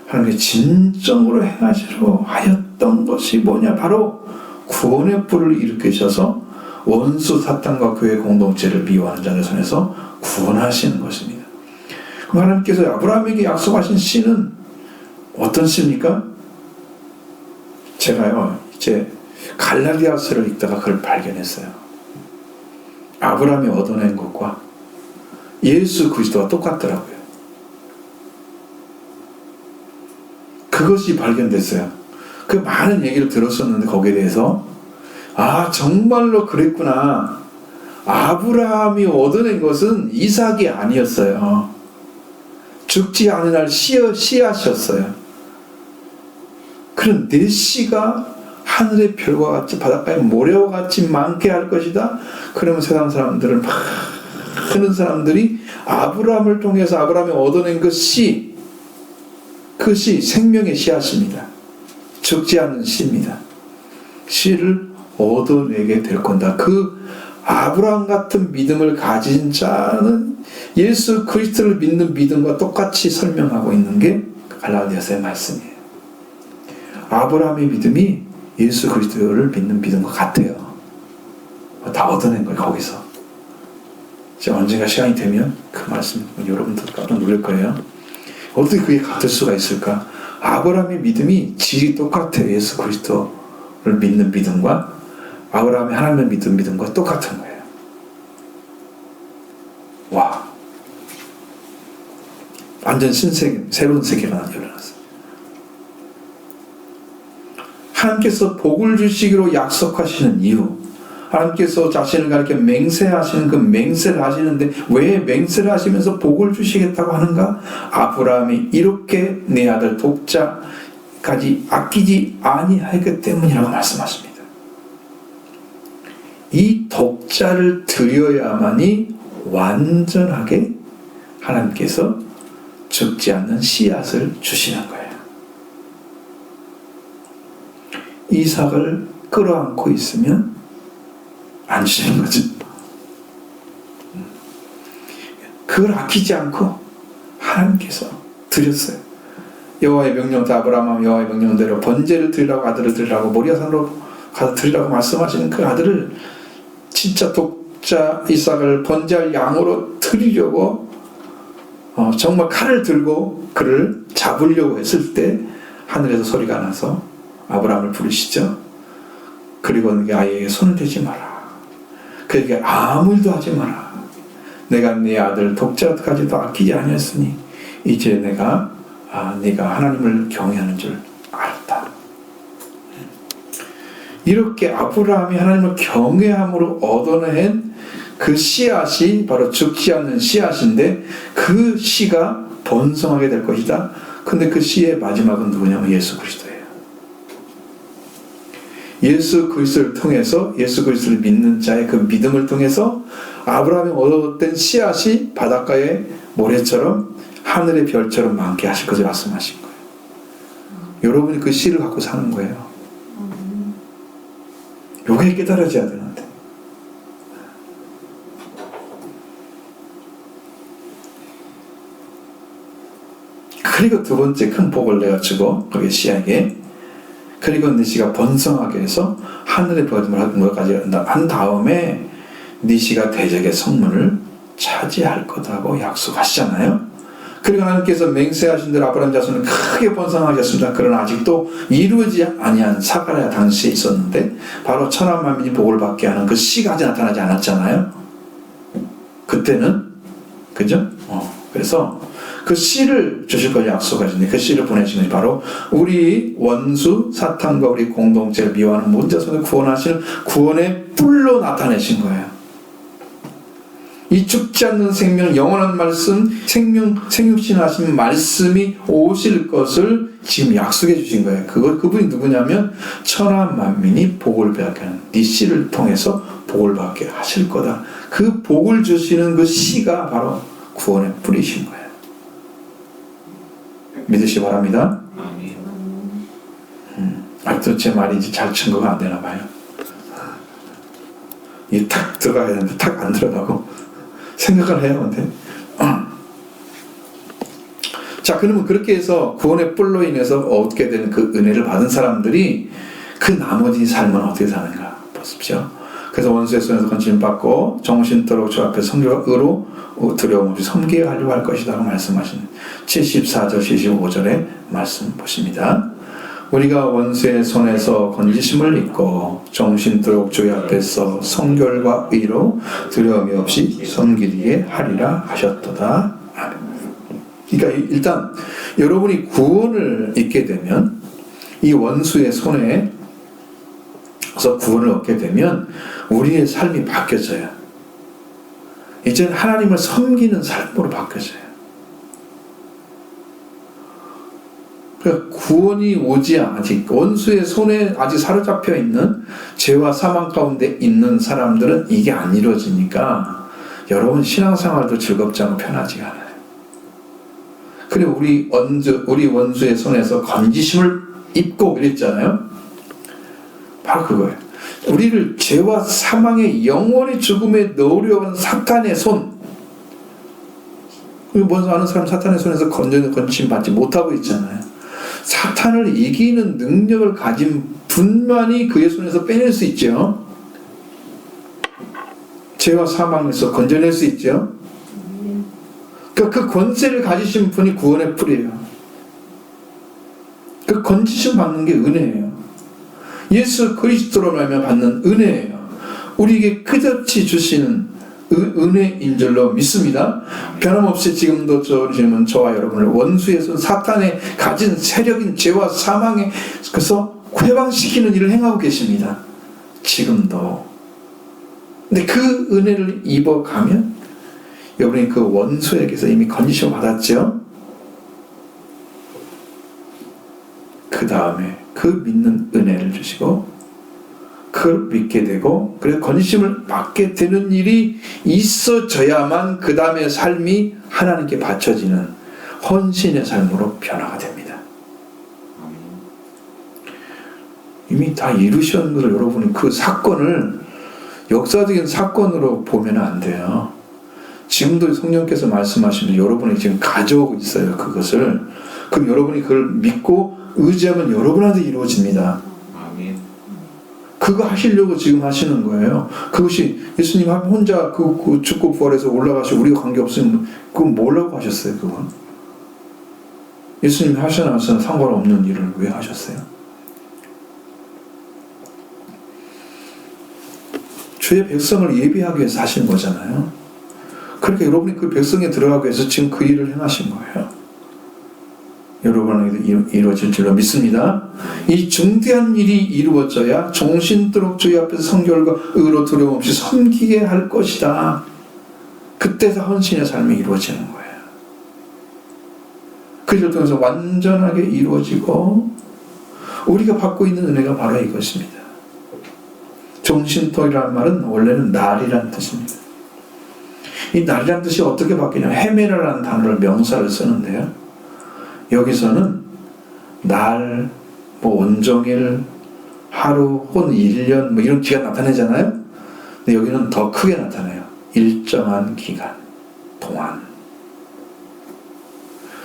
하나님의 진정으로 행하시려 하였던 것이 뭐냐? 바로 구원의 뿔을 일으키셔서 원수 사탄과 그의 공동체를 미워하는 자들 손에서 구원하시는 것입니다. 그럼 하나님께서 아브라함에게 약속하신 씨는 어떤 씨입니까? 제가요 이제 갈라디아서를 읽다가 그걸 발견했어요. 아브라함이 얻어낸 것과 예수 그리스도가 똑같더라고요. 그것이 발견됐어요. 그 많은 얘기를 들었었는데 거기에 대해서 정말로 그랬구나. 아브라함이 얻어낸 것은 이삭이 아니었어요. 죽지 않을 씨앗이었어요. 그런 내 씨가 하늘의 별과 같이 바닷가의 모래와 같이 많게 할 것이다. 그러면 세상 사람들은 많은 사람들이 아브라함을 통해서 아브라함이 얻어낸 그 씨, 생명의 씨앗입니다. 죽지 않는 씨입니다. 씨를 얻어내게 될 건다. 그 아브라함 같은 믿음을 가진 자는 예수 그리스도를 믿는 믿음과 똑같이 설명하고 있는 게 갈라디아서의 말씀이에요. 아브라함의 믿음이 예수 그리스도를 믿는 믿음과 같아요. 다 얻어낸 거예요. 거기서. 언젠가 시간이 되면 그 말씀 여러분들 깜짝 놀랄 거예요. 어떻게 그게 같을 수가 있을까? 아브라함의 믿음이 질이 똑같아요. 예수 그리스도를 믿는 믿음과 아브라함이 하나님을 믿는 믿음과 똑같은 거예요. 와, 완전 신세계, 새로운 세계가 열어놨어요. 하나님께서 복을 주시기로 약속하시는 이유, 하나님께서 자신을 가리켜 맹세하시는 그 맹세를 하시는데 왜 맹세를 하시면서 복을 주시겠다고 하는가? 아브라함이 이렇게 내 아들 독자까지 아끼지 아니하였기 때문이라고 말씀하십니다. 이 독자를 드려야만이 완전하게 하나님께서 죽지 않는 씨앗을 주시는 거예요. 이삭을 끌어안고 있으면 안 주시는 거죠. 그걸 아끼지 않고 하나님께서 드렸어요. 여호와의 명령, 아브라함은 여호와의 명령대로 번제를 드리라고, 아들을 드리라고, 모리아산으로 가서 드리라고 말씀하시는 그 아들을 진짜 독자 이삭을 번제할 양으로 드리려고 정말 칼을 들고 그를 잡으려고 했을 때 하늘에서 소리가 나서 아브라함을 부르시죠. 그리고 아이에게 손을 대지 마라. 그에게 아무 일도 하지 마라. 내가 네 아들 독자까지도 아끼지 아니었으니 이제 내가 네가 하나님을 경외하는 줄 알았다. 이렇게 아브라함이 하나님을 경외함으로 얻어낸 그 씨앗이 바로 죽지 않는 씨앗인데 그 씨가 번성하게 될 것이다. 근데 그 씨의 마지막은 누구냐면 예수 그리스도예요. 예수 그리스도를 통해서, 예수 그리스도를 믿는 자의 그 믿음을 통해서 아브라함이 얻어낸 씨앗이 바닷가의 모래처럼 하늘의 별처럼 많게 하실 것을 말씀하신 거예요. 여러분이 그 씨를 갖고 사는 거예요. 요게 깨달아져야 되는데. 그리고 두 번째 큰 복을 내가 주고 거기에 씨에게, 그리고 네 씨가 번성하게 해서 하늘의 거짓말 하는 것까지 한 다음에 네 씨가 대적의 성문을 차지할 거다고 약속하시잖아요. 그리고 하나님께서 맹세하신 대로 아브라함 자손은 크게 번성하셨습니다. 그러나 아직도 이루어지지 아니한 사가랴 당시에 있었는데 바로 천하 만민이 복을 받게 하는 그 씨가 아직 나타나지 않았잖아요. 그때는 그죠? 그래서 그 씨를 주실 걸 약속하시는데 그 씨를 보내신 것이 바로 우리 원수 사탄과 우리 공동체를 미워하는 모든 자손을 구원하시는 구원의 뿔로 나타내신 거예요. 이 죽지 않는 생명, 영원한 말씀, 생육신 하신 말씀이 오실 것을 지금 약속해 주신 거예요. 그분이 누구냐면 천하 만민이 복을 받게 하는 네 씨를 통해서 복을 받게 하실 거다. 그 복을 주시는 그 씨가 바로 구원의 뿌리신 거예요. 믿으시 바랍니다. 아직도 제 말이 이제 잘 증거가 안 되나 봐요. 이 탁 들어가야 되는데 탁 안 들어가고 생각을 해요. 근데 자, 그러면 그렇게 해서 구원의 뿔로 인해서 얻게 되는 그 은혜를 받은 사람들이 그 나머지 삶은 어떻게 사는가 보십시오. 그래서 원수의 손에서 건짐 받고 정신토록 주 앞에 성결과 의로 두려움 없이 섬기게 하려고 할 것이라고 말씀하신 74절 75절의 말씀 보십니다. 우리가 원수의 손에서 건지심을 입고 정신토록 주의 앞에서 성결과 의로 두려움이 없이 섬기게 하리라 하셨도다. 아멘. 그러니까 일단 여러분이 구원을 잊게 되면 이 원수의 손에서 구원을 얻게 되면 우리의 삶이 바뀌어져요. 이제는 하나님을 섬기는 삶으로 바뀌어져요. 그러니까 구원이 오지 아직 원수의 손에 아직 사로잡혀 있는 죄와 사망 가운데 있는 사람들은 이게 안 이루어지니까 여러분 신앙생활도 즐겁지 않고 편하지가 않아요. 그리고 우리 원수의 손에서 건지심을 입고 그랬잖아요. 바로 그거예요. 우리를 죄와 사망의 영원히 죽음에 넣으려고 하는 사탄의 손. 먼저 아는 사람 사탄의 손에서 건짐 받지 못하고 있잖아요. 사탄을 이기는 능력을 가진 분만이 그의 손에서 빼낼 수 있죠. 죄와 사망에서 건져낼 수 있죠. 그러니까 그 권세를 가지신 분이 구원의 풀이에요. 그 건지심 받는 게 은혜예요. 예수 그리스도로 말미암아 받는 은혜예요. 우리에게 끝없이 주시는 은혜인 줄로 믿습니다. 변함없이 지금도 저와 여러분을 원수의 손 사탄의 가진 세력인 죄와 사망에 그래서 회방시키는 일을 행하고 계십니다. 지금도. 근데 그 은혜를 입어가면 여러분이 그 원수에게서 이미 건지심 받았죠. 그 다음에 그 믿는 은혜를 주시고 그걸 믿게 되고 그래서 건지심을 받게 되는 일이 있어져야만 그 다음에 삶이 하나님께 바쳐지는 헌신의 삶으로 변화가 됩니다. 이미 다 이루신 것을 여러분이 그 사건을 역사적인 사건으로 보면 안 돼요. 지금도 성령께서 말씀하시면 여러분이 지금 가져오고 있어요. 그것을. 그럼 여러분이 그걸 믿고 의지하면 여러분한테 이루어집니다. 아멘. 그거 하시려고 지금 하시는 거예요. 그것이 예수님 혼자 그 죽고 부활해서 올라가시고 우리가 관계없으면 그건 뭐라고 하셨어요? 그건 예수님이 하시나 상관없는 일을 왜 하셨어요? 주의 백성을 예비하기 위해서 하신 거잖아요. 그러니까 여러분이 그 백성에 들어가기 위해서 지금 그 일을 행하신 거예요. 여러분에게도 이루어질 줄로 믿습니다. 이 중대한 일이 이루어져야 정신토록 주의 앞에서 성결과 의로 두려움 없이 섬기게 할 것이다. 그때서 헌신의 삶이 이루어지는 거예요. 그 일을 통해서 완전하게 이루어지고 우리가 받고 있는 은혜가 바로 이것입니다. 정신토이라는 말은 원래는 날이라는 뜻입니다. 이 날이라는 뜻이 어떻게 바뀌냐면 헤매라는 단어를 명사를 쓰는데요. 여기서는 날, 온종일, 하루, 혹은 1년 이런 기간 나타내잖아요. 근데 여기는 더 크게 나타나요. 일정한 기간 동안.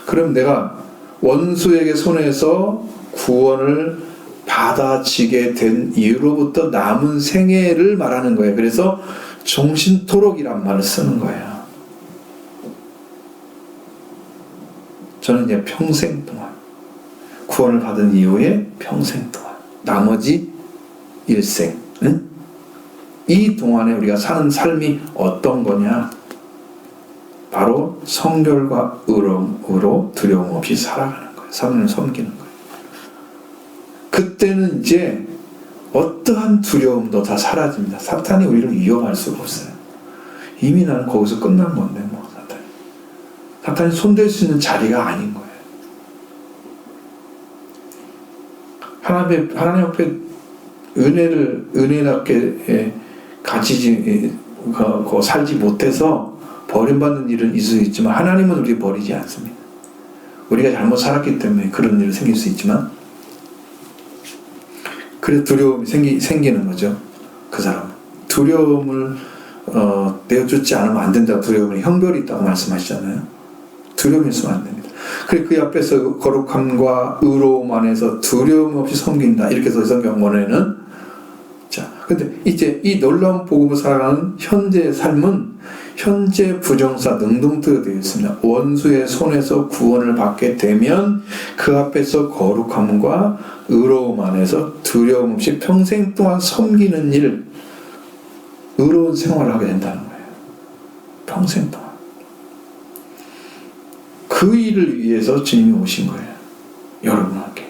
그럼 내가 원수에게 손에서 구원을 받아지게 된 이후로부터 남은 생애를 말하는 거예요. 그래서 정신토록이란 말을 쓰는 거예요. 저는 이제 평생 동안 구원을 받은 이후에 평생 동안 나머지 일생 이 동안에 우리가 사는 삶이 어떤 거냐? 바로 성결과 의로움으로 두려움 없이 살아가는 거예요. 하나님을 섬기는 거예요. 그때는 이제 어떠한 두려움도 다 사라집니다. 사탄이 우리를 위협할 수가 없어요. 이미 나는 거기서 끝난 건데 사탄이 손댈 수 있는 자리가 아닌 거예요. 하나님 앞에 은혜답게 가지지, 살지 못해서 버림받는 일은 있을 수 있지만 하나님은 우리 버리지 않습니다. 우리가 잘못 살았기 때문에 그런 일이 생길 수 있지만 그래서 두려움이 생기는 거죠. 그 사람은. 두려움을 내어주지 않으면 안 된다고 두려움은 형별이 있다고 말씀하시잖아요. 두려움이 있으면 안 됩니다. 그리고 그 앞에서 거룩함과 의로움 안에서 두려움 없이 섬긴다. 이렇게 해서 성경원에는 자, 근데 이제 이 놀라운 복음을 살아가는 현재의 삶은 현재 부정사 능동태가 되어 있습니다. 원수의 손에서 구원을 받게 되면 그 앞에서 거룩함과 의로움 안에서 두려움 없이 평생 동안 섬기는 일, 의로운 생활을 하게 된다는 거예요. 평생 동안. 그 일을 위해서 주님이 오신 거예요. 여러분에게.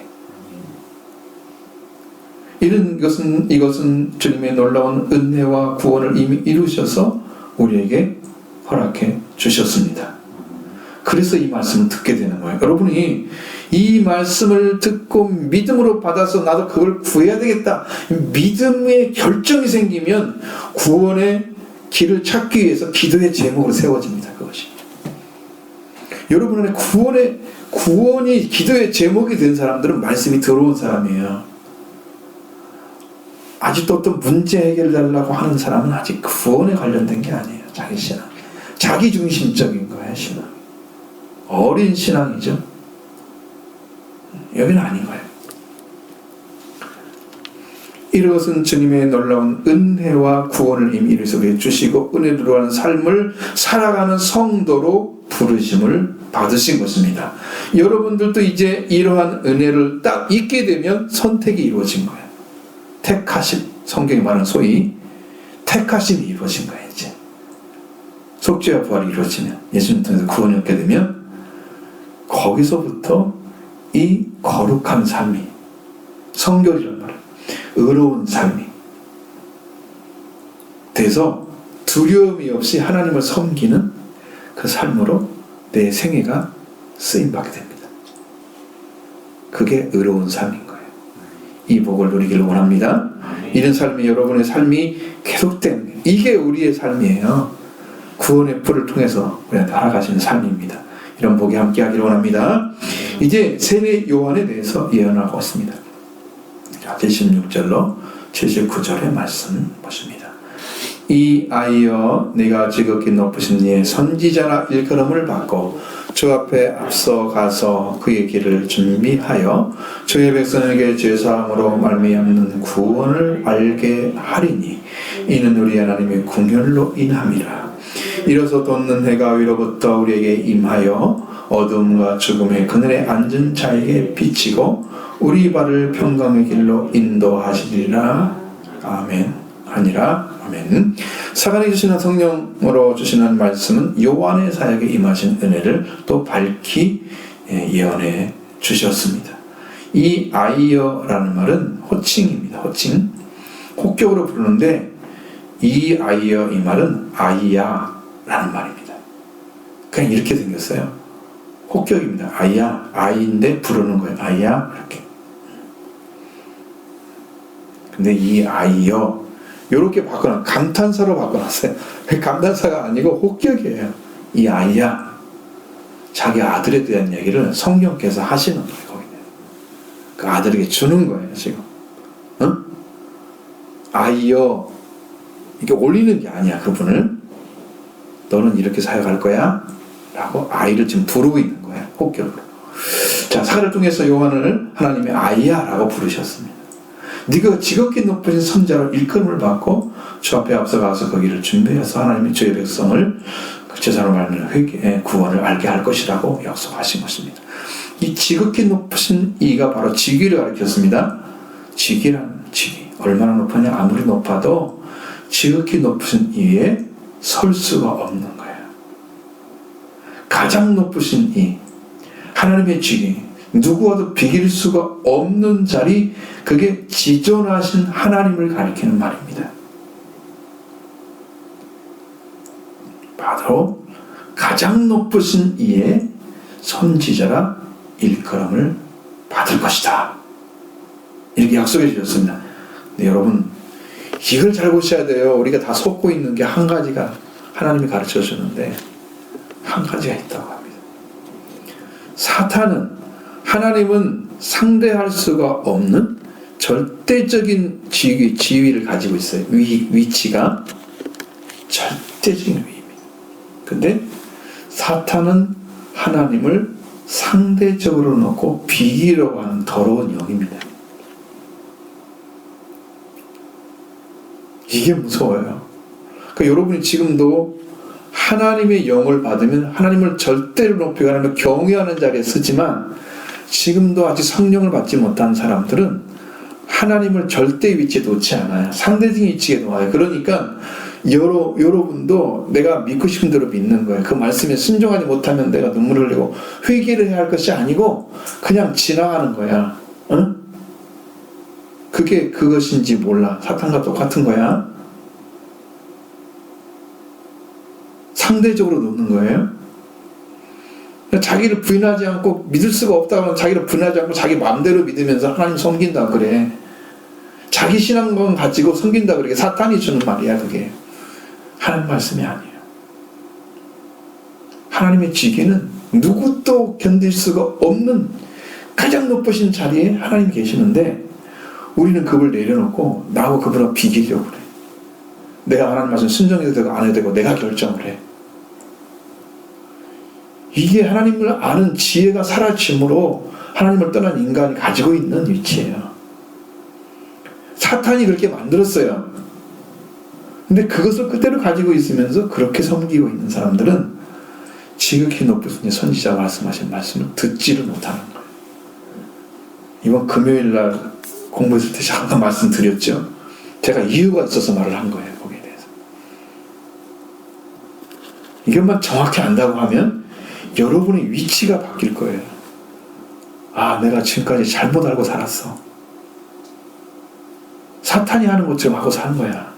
이것은 주님의 놀라운 은혜와 구원을 이미 이루셔서 우리에게 허락해 주셨습니다. 그래서 이 말씀을 듣게 되는 거예요. 여러분이 이 말씀을 듣고 믿음으로 받아서 나도 그걸 구해야 되겠다. 믿음의 결정이 생기면 구원의 길을 찾기 위해서 기도의 제목으로 세워집니다. 그것이. 여러분의 구원이 기도의 제목이 된 사람들은 말씀이 들어온 사람이에요. 아직도 어떤 문제 해결되려고 하는 사람은 아직 구원에 관련된 게 아니에요. 자기 신앙. 자기 중심적인 거예요. 신앙. 어린 신앙이죠. 여기는 아닌 거예요. 이것은 주님의 놀라운 은혜와 구원을 이미 이루어 주시고 은혜로 하는 삶을 살아가는 성도로 부르심을 받으신 것입니다. 여러분들도 이제 이러한 은혜를 딱 잊게 되면 선택이 이루어진 거예요. 택하심, 성경이 말하는 소위 택하심이 이루어진 거예요. 이제 속죄와 부활이 이루어지면, 예수님 통해서 구원이 얻게 되면 거기서부터 이 거룩한 삶이, 성결이라는 말, 의로운 삶이 돼서 두려움이 없이 하나님을 섬기는 그 삶으로 내 생애가 쓰임받게 됩니다. 그게 의로운 삶인 거예요. 이 복을 누리기를 원합니다. 이런 삶이, 여러분의 삶이 계속된, 이게 우리의 삶이에요. 구원의 풀을 통해서 우리한테 알아가시는 삶입니다. 이런 복이 함께 하기를 원합니다. 이제 세례 요한에 대해서 예언하고 있습니다. 76절로 79절의 말씀 보십니다. 이 아이여, 내가 지극히 높으신 이의 선지자라 일컬음을 받고 주 앞에 앞서가서 그의 길을 준비하여 주의 백성에게 죄사함으로 말미암는 구원을 알게 하리니 이는 우리 하나님의 궁혈로 인함이라. 이로써 돋는 해가 위로부터 우리에게 임하여 어둠과 죽음의 그늘에 앉은 자에게 비치고 우리 발을 평강의 길로 인도하시리라. 아멘. 아니라 아멘. 사관에 주시는 성령으로 주시는 말씀은 요한의 사역에 임하신 은혜를 또 밝히 예언해 주셨습니다. 이 아이여라는 말은 호칭입니다. 호칭. 혹격으로 부르는데 이 아이여, 이 말은 아이야라는 말입니다. 그냥 이렇게 생겼어요. 혹격입니다. 아이야, 아이인데 부르는 거예요. 아이야, 이렇게. 근데 이 아이여, 이렇게 바꿔놨어요. 감탄사로 바꿔놨어요. 감탄사가 아니고 혹격이에요. 이 아이야, 자기 아들에 대한 얘기를 성령께서 하시는 거예요. 거기는. 그 아들에게 주는 거예요. 지금. 응? 아이여, 이게 올리는 게 아니야. 그분을. 너는 이렇게 사역할 거야? 라고 아이를 지금 부르고 있는 거예요. 혹격으로. 자, 사를 통해서 요한을 하나님의 아이야 라고 부르셨습니다. 네가 지극히 높으신 선자로 일컬음을 받고 주 앞에 앞서가서 거기를 준비해서 하나님의 주의 백성을 제사로 말하는 회개, 구원을 알게 할 것이라고 약속하신 것입니다. 이 지극히 높으신 이가 바로 직위를 가리켰습니다. 직위라는 직위. 얼마나 높으냐? 아무리 높아도 지극히 높으신 이에 설 수가 없는 거예요. 가장 높으신 이, 하나님의 직위, 누구와도 비길 수가 없는 자리, 그게 지존하신 하나님을 가리키는 말입니다. 바로 가장 높으신 이의 선지자라 일컬음을 받을 것이다. 이렇게 약속해 주셨습니다. 근데 여러분, 이걸 잘 보셔야 돼요. 우리가 다 속고 있는 게 한 가지가 하나님이 가르쳐 주는데 한 가지가 있다고 합니다. 사탄은, 하나님은 상대할 수가 없는 절대적인 지위를 가지고 있어요. 위치가 절대적인 위입니다. 근데 사탄은 하나님을 상대적으로 놓고 비기려고 하는 더러운 영입니다. 이게 무서워요. 그러니까 여러분이 지금도 하나님의 영을 받으면 하나님을 절대로 높이고 하나님을 경외하는 자리에 서지만, 지금도 아직 성령을 받지 못한 사람들은 하나님을 절대 위치에 놓지 않아요. 상대적인 위치에 놓아요. 그러니까 여러분도 내가 믿고 싶은 대로 믿는 거예요. 그 말씀에 순종하지 못하면 내가 눈물을 흘리고 회개를 해야 할 것이 아니고 그냥 지나가는 거야. 응? 그게 그것인지 몰라. 사탄과 똑같은 거야. 상대적으로 놓는 거예요. 자기를 부인하지 않고 믿을 수가 없다고, 자기를 부인하지 않고 자기 마음대로 믿으면서 하나님 섬긴다 그래. 자기 신앙만 가지고 섬긴다 그래. 사탄이 주는 말이야 그게. 하나님 말씀이 아니에요. 하나님의 지기는 누구도 견딜 수가 없는 가장 높으신 자리에 하나님이 계시는데, 우리는 그걸 내려놓고 나하고 그분하고 비기려고 그래. 내가 하나님 말씀 순종해도 되고 안 해도 되고 내가 결정을 해. 이게 하나님을 아는 지혜가 사라짐으로 하나님을 떠난 인간이 가지고 있는 위치예요. 사탄이 그렇게 만들었어요. 근데 그것을 그대로 가지고 있으면서 그렇게 섬기고 있는 사람들은 지극히 높으신 선지자가 말씀하신 말씀을 듣지를 못하는 거예요. 이번 금요일날 공부했을 때 잠깐 말씀드렸죠. 제가 이유가 있어서 말을 한 거예요. 거기에 대해서. 이것만 정확히 안다고 하면 여러분의 위치가 바뀔 거예요. 아, 내가 지금까지 잘못 알고 살았어. 사탄이 하는 것처럼 하고 사는 거야.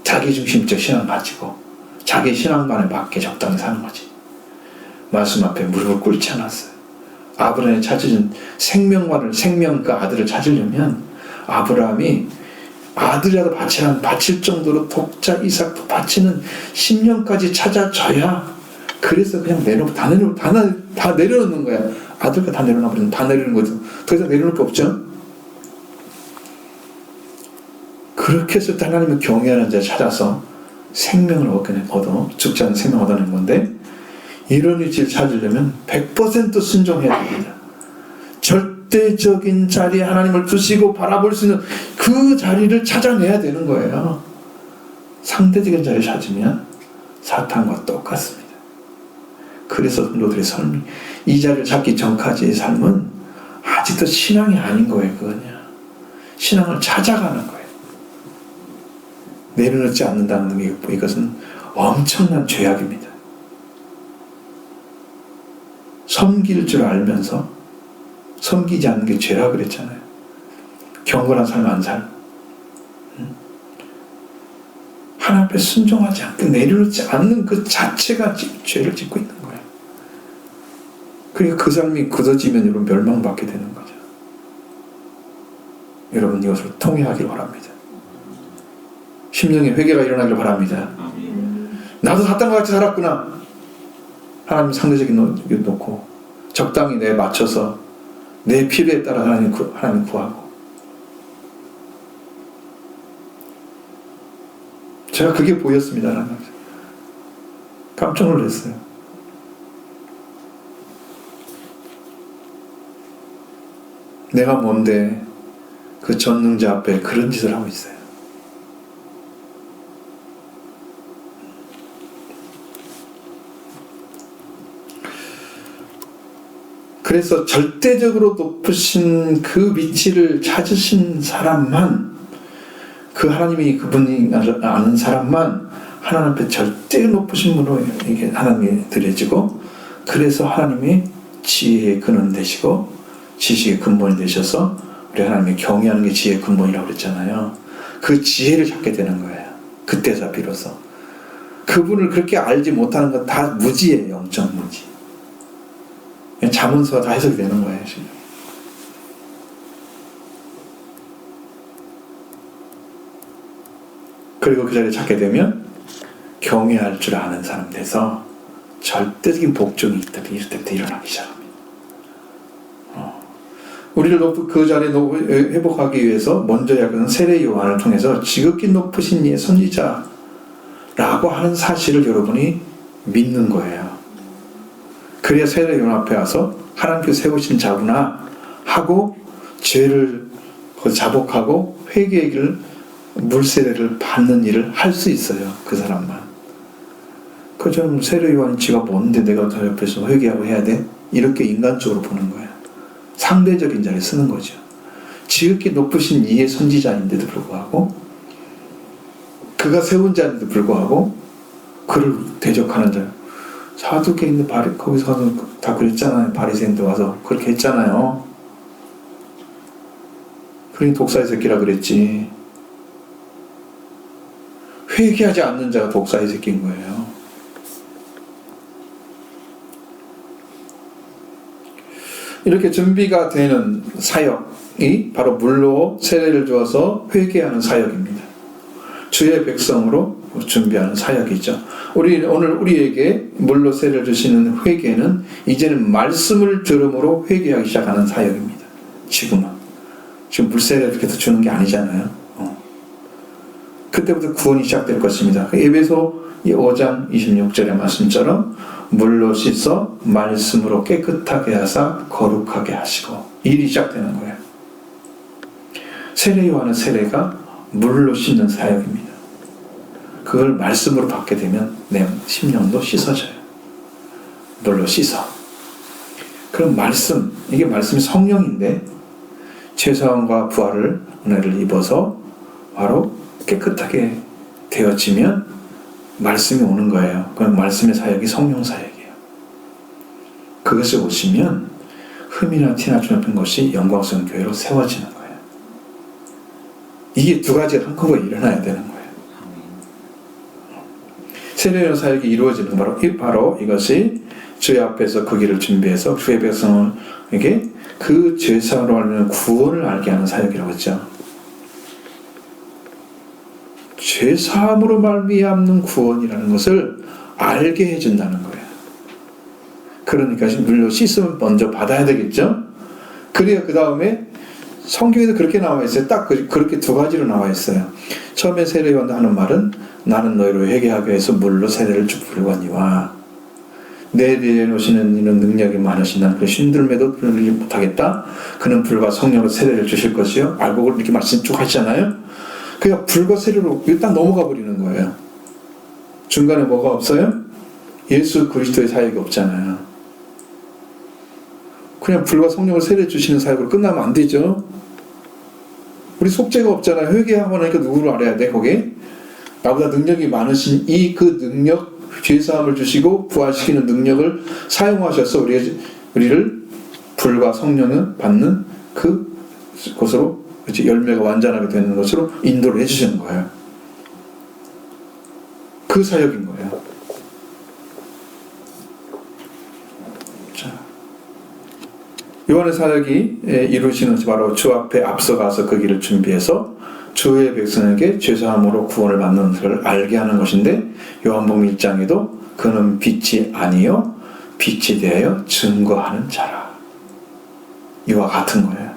자기중심적 신앙 가지고 자기 신앙만에 맞게 적당히 사는 거지. 말씀 앞에 무릎을 꿇지 않았어요. 아브라함이 찾은 생명과를, 그 아들을 찾으려면 아브라함이 아들이라도 바칠 정도로 독자 이삭도 바치는 10년까지 찾아줘야, 그래서 그냥 다 내려놓는 거야. 아들과 다 내려놔버리면 다 내려놓는 거죠. 더 이상 내려놓을 게 없죠. 그렇게 해서 하나님을 경외하는 자 찾아서 생명을 얻어, 죽지 않은 생명을 얻어낸 건데, 이런 위치를 찾으려면 100% 순종해야 됩니다. 절대적인 자리에 하나님을 두시고 바라볼 수 있는 그 자리를 찾아내야 되는 거예요. 상대적인 자리를 찾으면 사탄과 똑같습니다. 그래서 성도들의 삶이, 이 자리를 찾기 전까지의 삶은 아직도 신앙이 아닌 거예요. 그거냐, 신앙을 찾아가는 거예요. 내려놓지 않는다는 게, 이것은 엄청난 죄악입니다. 섬길 줄 알면서 섬기지 않는 게 죄라 그랬잖아요. 경건한 삶 안 살. 하나님 앞에 순종하지 않고 내려놓지 않는 그 자체가 죄를 짓고 있는 거예요. 그러니까 그 삶이 굳어지면 여러분 멸망받게 되는 거죠. 여러분 이것을 통회하기를 바랍니다. 심령의 회개가 일어나기를 바랍니다. 나도 사탄과 같이 살았구나. 하나님 상대적인 놓고 적당히 내 맞춰서 내 필요에 따라 하나님 구하고. 제가 그게 보였습니다. 하나님. 깜짝 놀랐어요. 내가 뭔데 그 전능자 앞에 그런 짓을 하고 있어요. 그래서 절대적으로 높으신 그 위치를 찾으신 사람만, 그 하나님이 그분이 아는 사람만 하나님 앞에 절대 높으신 분으로 이게 하나님이 드려지고, 그래서 하나님이 지혜의 근원 되시고 지식의 근본이 되셔서 우리 하나님이 경외하는 게 지혜의 근본이라고 그랬잖아요. 그 지혜를 찾게 되는 거예요. 그때서 비로소. 그분을 그렇게 알지 못하는 건 다 무지예요. 영적 무지. 자문서가 다 해석이 되는 거예요. 지금. 그리고 그 자리에 찾게 되면 경외할 줄 아는 사람 돼서 절대적인 복종이 이럴 때부터 일어나기 시작합니다. 우리를 그 자리에 회복하기 위해서 먼저 약간 세례 요한을 통해서 지극히 높으신 이의 선지자라고 하는 사실을 여러분이 믿는 거예요. 그래야 세례 요한 앞에 와서 하나님께서 세우신 자구나 하고 죄를 자복하고 회개의 길을 물세례를 받는 일을 할 수 있어요. 그 사람만. 저는 세례 요한이 지가 뭔데 내가 저 옆에서 회개하고 해야 돼? 이렇게 인간적으로 보는 거예요. 상대적인 자리에 쓰는 거죠. 지극히 높으신 이의 선지자인데도 불구하고, 그가 세운 자인데도 불구하고 그를 대적하는 자. 사두개인들 거기서 가서 다 그랬잖아요. 바리새인들 와서 그렇게 했잖아요. 그러니 독사의 새끼라 그랬지. 회개하지 않는 자가 독사의 새끼인 거예요. 이렇게 준비가 되는 사역이 바로 물로 세례를 주어서 회개하는 사역입니다. 주의 백성으로 준비하는 사역이죠. 오늘 우리에게 물로 세례를 주시는 회개는 이제는 말씀을 들음으로 회개하기 시작하는 사역입니다. 지금 물세례를 이렇게 주는 게 아니잖아요. 그때부터 구원이 시작될 것입니다. 에베소 5장 26절의 말씀처럼 물로 씻어 말씀으로 깨끗하게 하사 거룩하게 하시고, 일이 시작되는 거예요. 세례 요한의 세례가 물로 씻는 사역입니다. 그걸 말씀으로 받게 되면 내 심령도 씻어져요. 물로 씻어. 그럼 말씀, 이게 말씀이 성령인데 죄사함과 부활을 은혜를 입어서 바로 깨끗하게 되어지면 말씀이 오는 거예요. 그럼 말씀의 사역이 성령 사역이에요. 그것을 오시면 흠이나 티나 주는 것이 영광스러운 교회로 세워지는 거예요. 이게 두 가지가 한꺼번에 일어나야 되는 거예요. 세례의 사역이 이루어지는 바로 이것이 주의 앞에서 그 길을 준비해서 주의 백성에게 그 죄사함으로 말미암는 구원을 알게 하는 사역이라고 했죠. 죄사함으로 말미암는 구원이라는 것을 알게 해준다는 거예요. 그러니까 물로 씻음을 먼저 받아야 되겠죠. 그래야 그 다음에 성경에도 그렇게 나와 있어요. 딱 그렇게 두 가지로 나와 있어요. 처음에 세례 요한도 하는 말은 나는 너희로 회개하게 해서 물로 세례를 주려거니와 내 뒤에 오시는 이는 능력이 많으신 나는 그 신들매도 풀리지 못하겠다. 그는 불과 성령으로 세례를 주실 것이요. 알고 이렇게 말씀 쭉 하시잖아요. 그냥 불과 세례로 딱 넘어가 버리는 거예요. 중간에 뭐가 없어요? 예수 그리스도의 사역이 없잖아요. 그냥 불과 성령을 세례 주시는 사역으로 끝나면 안 되죠. 우리 속죄가 없잖아요. 회개하고 나니까 누구를 알아야 돼? 거기에 나보다 능력이 많으신 그 능력, 죄사함을 주시고 부활시키는 능력을 사용하셔서 우리를 불과 성령을 받는 그것으로 열매가 완전하게 되는 것으로 인도를 해주시는 거예요. 그 사역인 거예요. 자, 요한의 사역이 이루어지는 것이 바로 주 앞에 앞서가서 그 길을 준비해서 주의 백성에게 죄사함으로 구원을 받는 것을 알게 하는 것인데, 요한복음 1장에도 그는 빛이 아니요 빛이 되어 증거하는 자라, 이와 같은 거예요.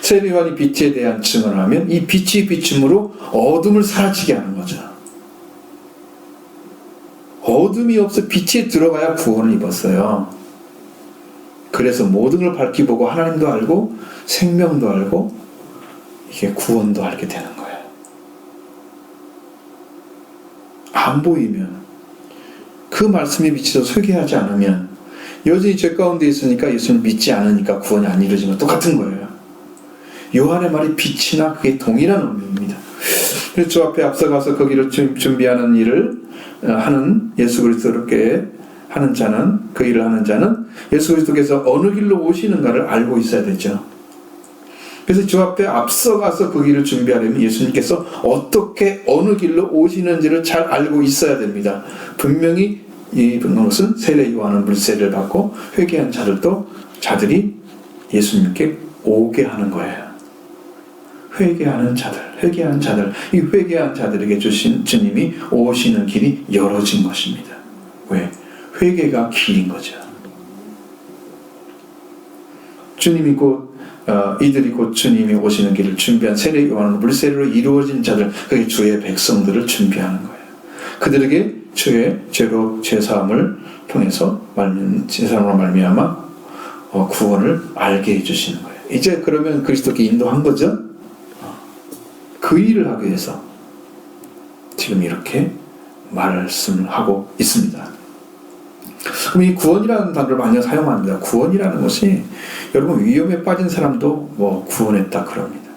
세례 요한이 빛에 대한 증언을 하면 이 빛이 비춤으로 어둠을 사라지게 하는 거죠. 어둠이 없어 빛에 들어가야 구원을 입었어요. 그래서 모든 걸 밝히 보고 하나님도 알고 생명도 알고 이게 구원도 알게 되는 거예요. 안 보이면, 그 말씀에 비춰서 회개하지 않으면, 여전히 죄 가운데 있으니까 예수를 믿지 않으니까 구원이 안 이루어진 건 똑같은 거예요. 요한의 말이 빛이나 그게 동일한 의미입니다. 그래서 주 앞에 앞서가서 거기를 준비하는 일을 하는 예수 그리스도께 하는 자는, 그 일을 하는 자는 예수 그리스도께서 어느 길로 오시는가를 알고 있어야 되죠. 그래서 주 앞에 앞서가서 그 길을 준비하려면 예수님께서 어떻게 어느 길로 오시는지를 잘 알고 있어야 됩니다. 분명히 이 것은 세례 요한은 물세례를 받고 회개한 자들이 예수님께 오게 하는 거예요. 회개한 자들, 이 회개한 자들에게 주신 주님이 오시는 길이 열어진 것입니다. 왜? 회개가 길인 거죠. 이들이 곧 주님이 오시는 길을 준비한 세례 요한은 물세례로 이루어진 자들, 그게 주의 백성들을 준비하는 거예요. 그들에게 주의 죄로 죄사함을 통해서 죄사함으로 말미암아 구원을 알게 해주시는 거예요. 이제 그러면 그리스도께 인도한 거죠. 그 일을 하기 위해서 지금 이렇게 말씀을 하고 있습니다. 그럼 이 구원이라는 단어를 많이 사용합니다. 구원이라는 것이 여러분 위험에 빠진 사람도 구원했다 그럽니다.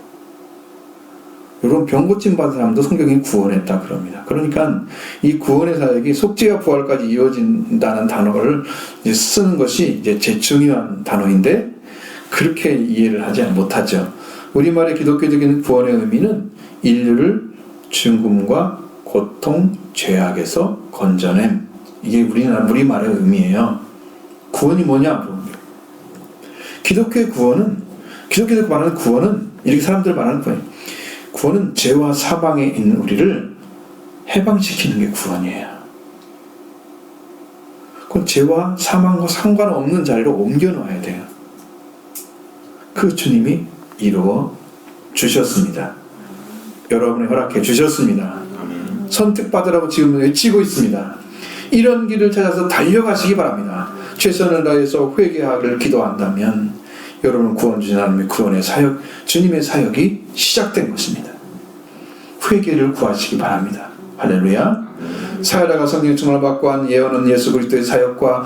여러분 병 고침 받은 사람도 성경이 구원했다 그럽니다. 그러니까 이 구원의 사역이 속죄와 부활까지 이어진다는 단어를 이제 쓰는 것이 이제 제일 중요한 단어인데 그렇게 이해를 하지 못하죠. 우리말의 기독교적인 구원의 의미는 인류를 죽음과 고통, 죄악에서 건져냄. 이게 우리말의 의미예요. 구원이 뭐냐? 기독교의 구원은, 기독교에서 말하는 구원은, 이렇게 사람들 말하는 거예요. 구원은 죄와 사망에 있는 우리를 해방시키는 게 구원이에요. 그 죄와 사망과 상관없는 자리로 옮겨놓아야 돼요. 그 주님이 이루어 주셨습니다. 여러분이 허락해 주셨습니다. 선택받으라고 지금 외치고 있습니다. 이런 길을 찾아서 달려가시기 바랍니다. 최선을 다해서 회개하기를 기도한다면 여러분 구원 주신 하나님의 구원의 사역, 주님의 사역이 시작된 것입니다. 회개를 구하시기 바랍니다. 할렐루야. 사회자가 성령 충만을 받고 한 예언은 예수 그리스도의 사역과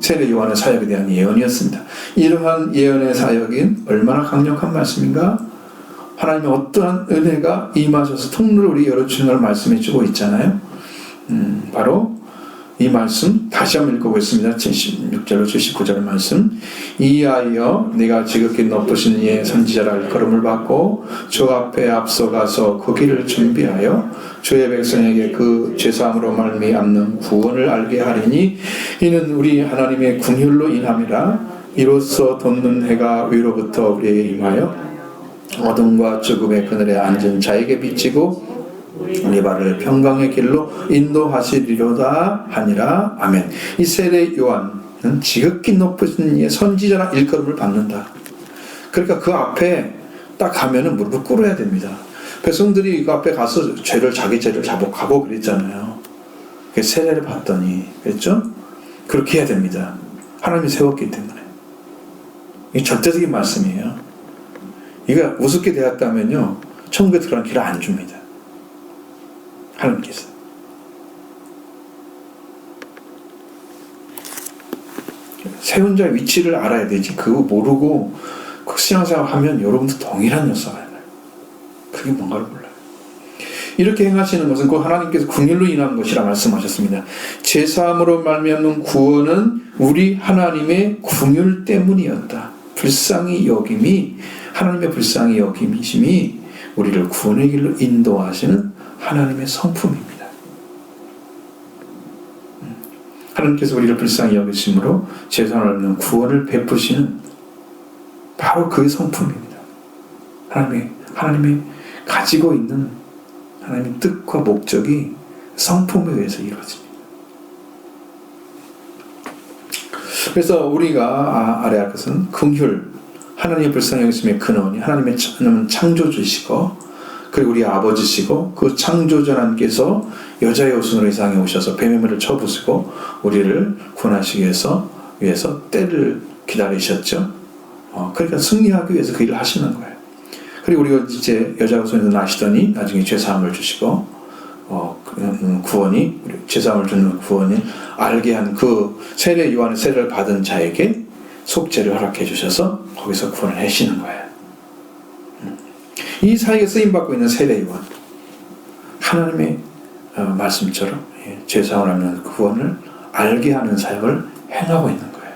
세례 요한의 사역에 대한 예언이었습니다. 이러한 예언의 사역인 얼마나 강력한 말씀인가? 하나님의 어떠한 은혜가 임하셔서 통로를 우리 열어주는 걸 말씀해 주고 있잖아요. 바로 이 말씀 다시 한번 읽어보겠습니다. 76절로 79절 말씀. 이하여 네가 지극히 높으신 이의 선지자라 일컬음을 받고 주 앞에 앞서가서 그 길을 준비하여 주의 백성에게 그 죄사함으로 말미암는 구원을 알게 하리니 이는 우리 하나님의 긍휼로 인함이라. 이로써 돋는 해가 위로부터 우리에게 임하여 어둠과 죽음의 그늘에 앉은 자에게 비치고 우리 발을 평강의 길로 인도하시리로다 하니라. 아멘. 이 세례 요한은 지극히 높으신 이의 선지자라 일컬음을 받는다. 그러니까 그 앞에 딱 가면은 무릎을 꿇어야 됩니다. 백성들이 그 앞에 가서 자기 죄를 자복하고 그랬잖아요. 세례를 받더니 그랬죠? 그렇게 해야 됩니다. 하나님이 세웠기 때문에. 이 절대적인 말씀이에요. 이거 우습게 대했다면요 천국에 들어가는 길을 안 줍니다. 하나님께서. 세운 자의 위치를 알아야 되지. 그거 모르고 그 신앙생활 하면 여러분도 동일한 역사가 나요. 그게 뭔가를 몰라요. 이렇게 행하시는 것은 그 하나님께서 긍휼로 인한 것이라 말씀하셨습니다. 제사함으로 말미암는 구원은 우리 하나님의 긍휼 때문이었다. 불쌍히 여김이, 하나님의 불쌍히 여김이심이 우리를 구원의 길로 인도하시는 하나님의 성품입니다. 하나님께서 우리를 불쌍히 여기심으로 제사함을 없는 구원을 베푸시는 바로 그 성품입니다. 하나님의 가지고 있는 하나님의 뜻과 목적이 성품에 의해서 이루어집니다. 그래서 우리가 알아야 할 것은 긍휼, 하나님의 불쌍히 여기심의 근원이 하나님은 창조주시고 그리고 우리 아버지시고 그 창조자 하나님께서 여자의 옷으로 이 세상에 오셔서 뱀의 물을 쳐부수고 우리를 구원하시기 위해서 때를 기다리셨죠. 그러니까 승리하기 위해서 그 일을 하시는 거예요. 그리고 우리가 이제 여자가 손에서 나시더니 나중에 죄사함을 주시고 구원이 죄사함을 주는 구원이 알게 한 그 세례 요한의 세례를 받은 자에게 속죄를 허락해 주셔서 거기서 구원을 하시는 거예요. 이 사역에 쓰임받고 있는 세례 요한 하나님의 말씀처럼 죄사함을 하는 구원을 알게 하는 사역을 행하고 있는 거예요.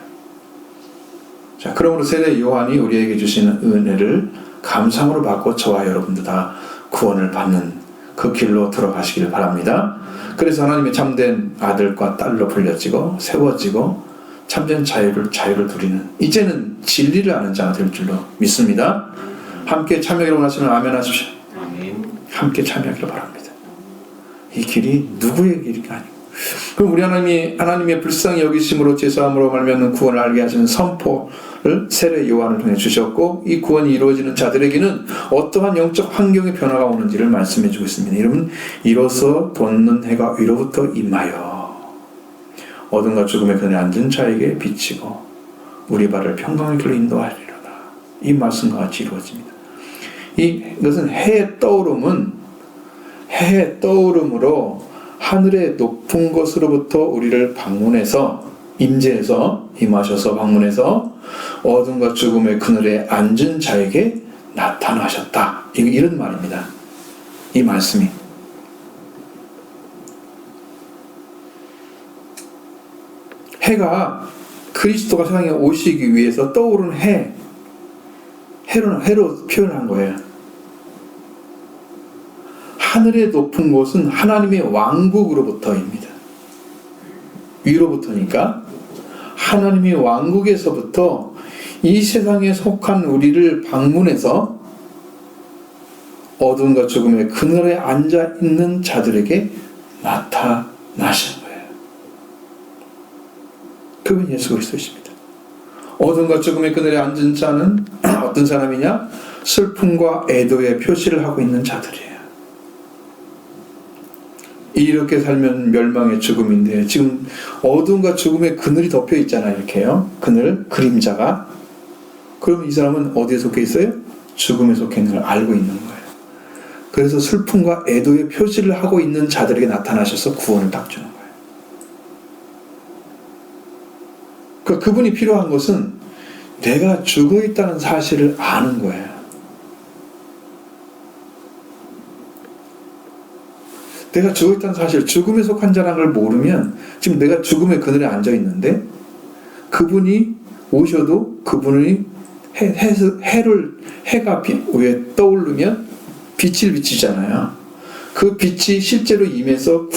자, 그러므로 세례 요한이 우리에게 주시는 은혜를 감상으로 받고 저와 여러분도 다 구원을 받는 그 길로 들어가시길 바랍니다. 그래서 하나님의 참된 아들과 딸로 불려지고 세워지고 참된 자유를 누리는 이제는 진리를 아는 자가 될 줄로 믿습니다. 함께 참여하기를 원하시면 아멘 하십시오. 아멘. 함께 참여하기를 바랍니다. 이 길이 누구의 길이 아니고 그럼 우리 하나님의 불쌍히 여기심으로 제사함으로 말미암는 구원을 알게 하시는 선포를 세례 요한을 통해 주셨고 이 구원이 이루어지는 자들에게는 어떠한 영적 환경의 변화가 오는지를 말씀해 주고 있습니다. 여러분 이로써 돋는 해가 위로부터 임하여 어둠과 죽음의 그늘에 앉은 자에게 비치고 우리 발을 평강의 길로 인도하리로다. 이 말씀과 같이 이루어집니다. 이것은 해의 떠오름으로 하늘의 높은 곳으로부터 우리를 방문해서 임하셔서 방문해서 어둠과 죽음의 그늘에 앉은 자에게 나타나셨다. 이런 말입니다. 이 말씀이. 해가 그리스도가 세상에 오시기 위해서 떠오른 해로 표현한 거예요. 하늘의 높은 곳은 하나님의 왕국으로부터입니다. 위로부터니까 하나님의 왕국에서부터 이 세상에 속한 우리를 방문해서 어둠과 죽음의 그늘에 앉아 있는 자들에게 나타나신 거예요. 그분 예수 그리스도이십니다. 어둠과 죽음의 그늘에 앉은 자는 어떤 사람이냐? 슬픔과 애도의 표시를 하고 있는 자들이에요. 이렇게 살면 멸망의 죽음인데 지금 어둠과 죽음의 그늘이 덮여 있잖아요. 이렇게요. 그림자가. 그럼 이 사람은 어디에 속해 있어요? 죽음에 속해 있는 걸 알고 있는 거예요. 그래서 슬픔과 애도의 표시를 하고 있는 자들에게 나타나셔서 구원을 딱 주는 거예요. 그분이 필요한 것은 내가 죽어 있다는 사실을 아는 거예요. 내가 죽어 있다는 사실, 죽음에 속한 자라는 걸 모르면 지금 내가 죽음의 그늘에 앉아 있는데 그분이 오셔도 그분이 해가 위에 떠오르면 빛을 비치잖아요. 그 빛이 실제로 임해서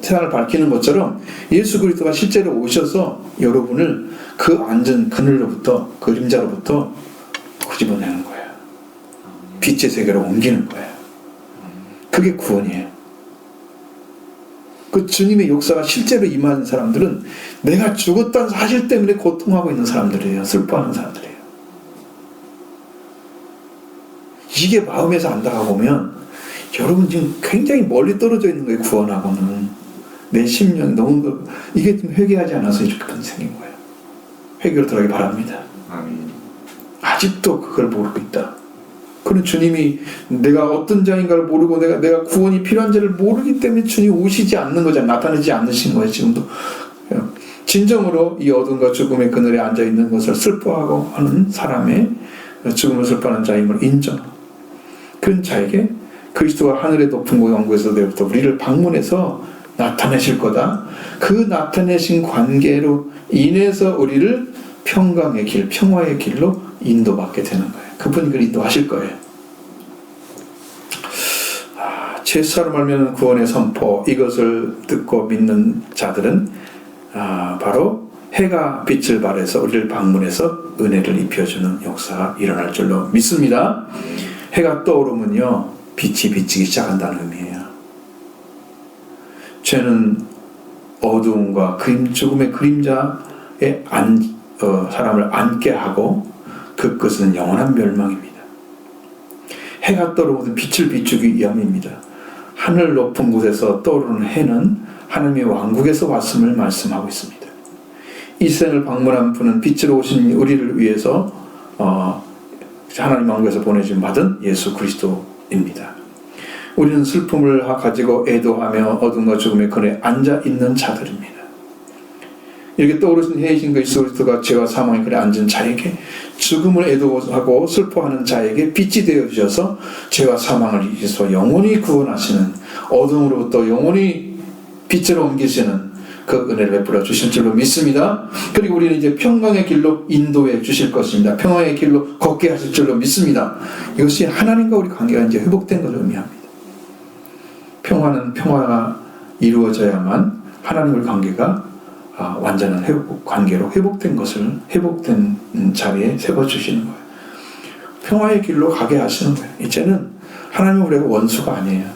세상을 밝히는 것처럼 예수 그리스도가 실제로 오셔서 여러분을 그 앉은 그늘로부터, 그림자로부터 끄집어내는 거예요. 빛의 세계로 옮기는 거예요. 그게 구원이에요. 그 주님의 역사가 실제로 임하는 사람들은 내가 죽었다는 사실 때문에 고통하고 있는 사람들이에요. 슬퍼하는 사람들이에요. 이게 마음에서 안 다가오면 여러분 지금 굉장히 멀리 떨어져 있는 거예요. 구원하고는. 내 심령이 너무 이게 좀 회개하지 않아서 이렇게 생긴 거예요. 회개로 들어가기 바랍니다. 아직도 그걸 모르고 있다. 그런 주님이 내가 어떤 자인가를 모르고 내가 구원이 필요한 자를 모르기 때문에 주님이 오시지 않는 거잖아요. 나타나지 않으신 거예요. 지금도. 진정으로 이 어둠과 죽음의 그늘에 앉아있는 것을 슬퍼하고 하는 사람의 죽음을 슬퍼하는 자임을 인정하고 그런 자에게 그리스도가 하늘의 높은 곳 왕국에서부터 우리를 방문해서 나타내실 거다. 그 나타내신 관계로 인해서 우리를 평강의 길, 평화의 길로 인도받게 되는 거예요. 그분이 그걸 인도하실 거예요. 제사로 말미암은 구원의 선포, 이것을 듣고 믿는 자들은 바로 해가 빛을 발해서 우리를 방문해서 은혜를 입혀주는 역사가 일어날 줄로 믿습니다. 해가 떠오르면요 빛이 비치기 시작한다는 의미예요. 죄는 어두움과 죽음의 그림자에 사람을 앉게 하고 그 끝은 영원한 멸망입니다. 해가 떠오르면 빛을 비추기 위함입니다. 하늘 높은 곳에서 떠오르는 해는 하나님의 왕국에서 왔음을 말씀하고 있습니다. 이 세상을 방문한 분은 빛으로 오신 우리를 위해서 하나님 왕국에서 보내심 받은 예수 그리스도입니다. 우리는 슬픔을 가지고 애도하며 어둠과 죽음의 그늘에 앉아있는 자들입니다. 이렇게 떠오르신 해이신 예수 그리스도가 죄와 사망의 그늘에 앉은 자에게 죽음을 애도하고 슬퍼하는 자에게 빛이 되어주셔서 죄와 사망을 이기서 영원히 구원하시는 어둠으로부터 영원히 빛으로 옮기시는 그 은혜를 베풀어 주실 줄로 믿습니다. 그리고 우리는 이제 평강의 길로 인도해 주실 것입니다. 평화의 길로 걷게 하실 줄로 믿습니다. 이것이 하나님과 우리 관계가 이제 회복된 것을 의미합니다. 평화는 평화가 이루어져야만 하나님과 관계가 완전한 관계로 회복된 자리에 세워주시는 거예요. 평화의 길로 가게 하시는 거예요. 이제는 하나님은 우리가 원수가 아니에요.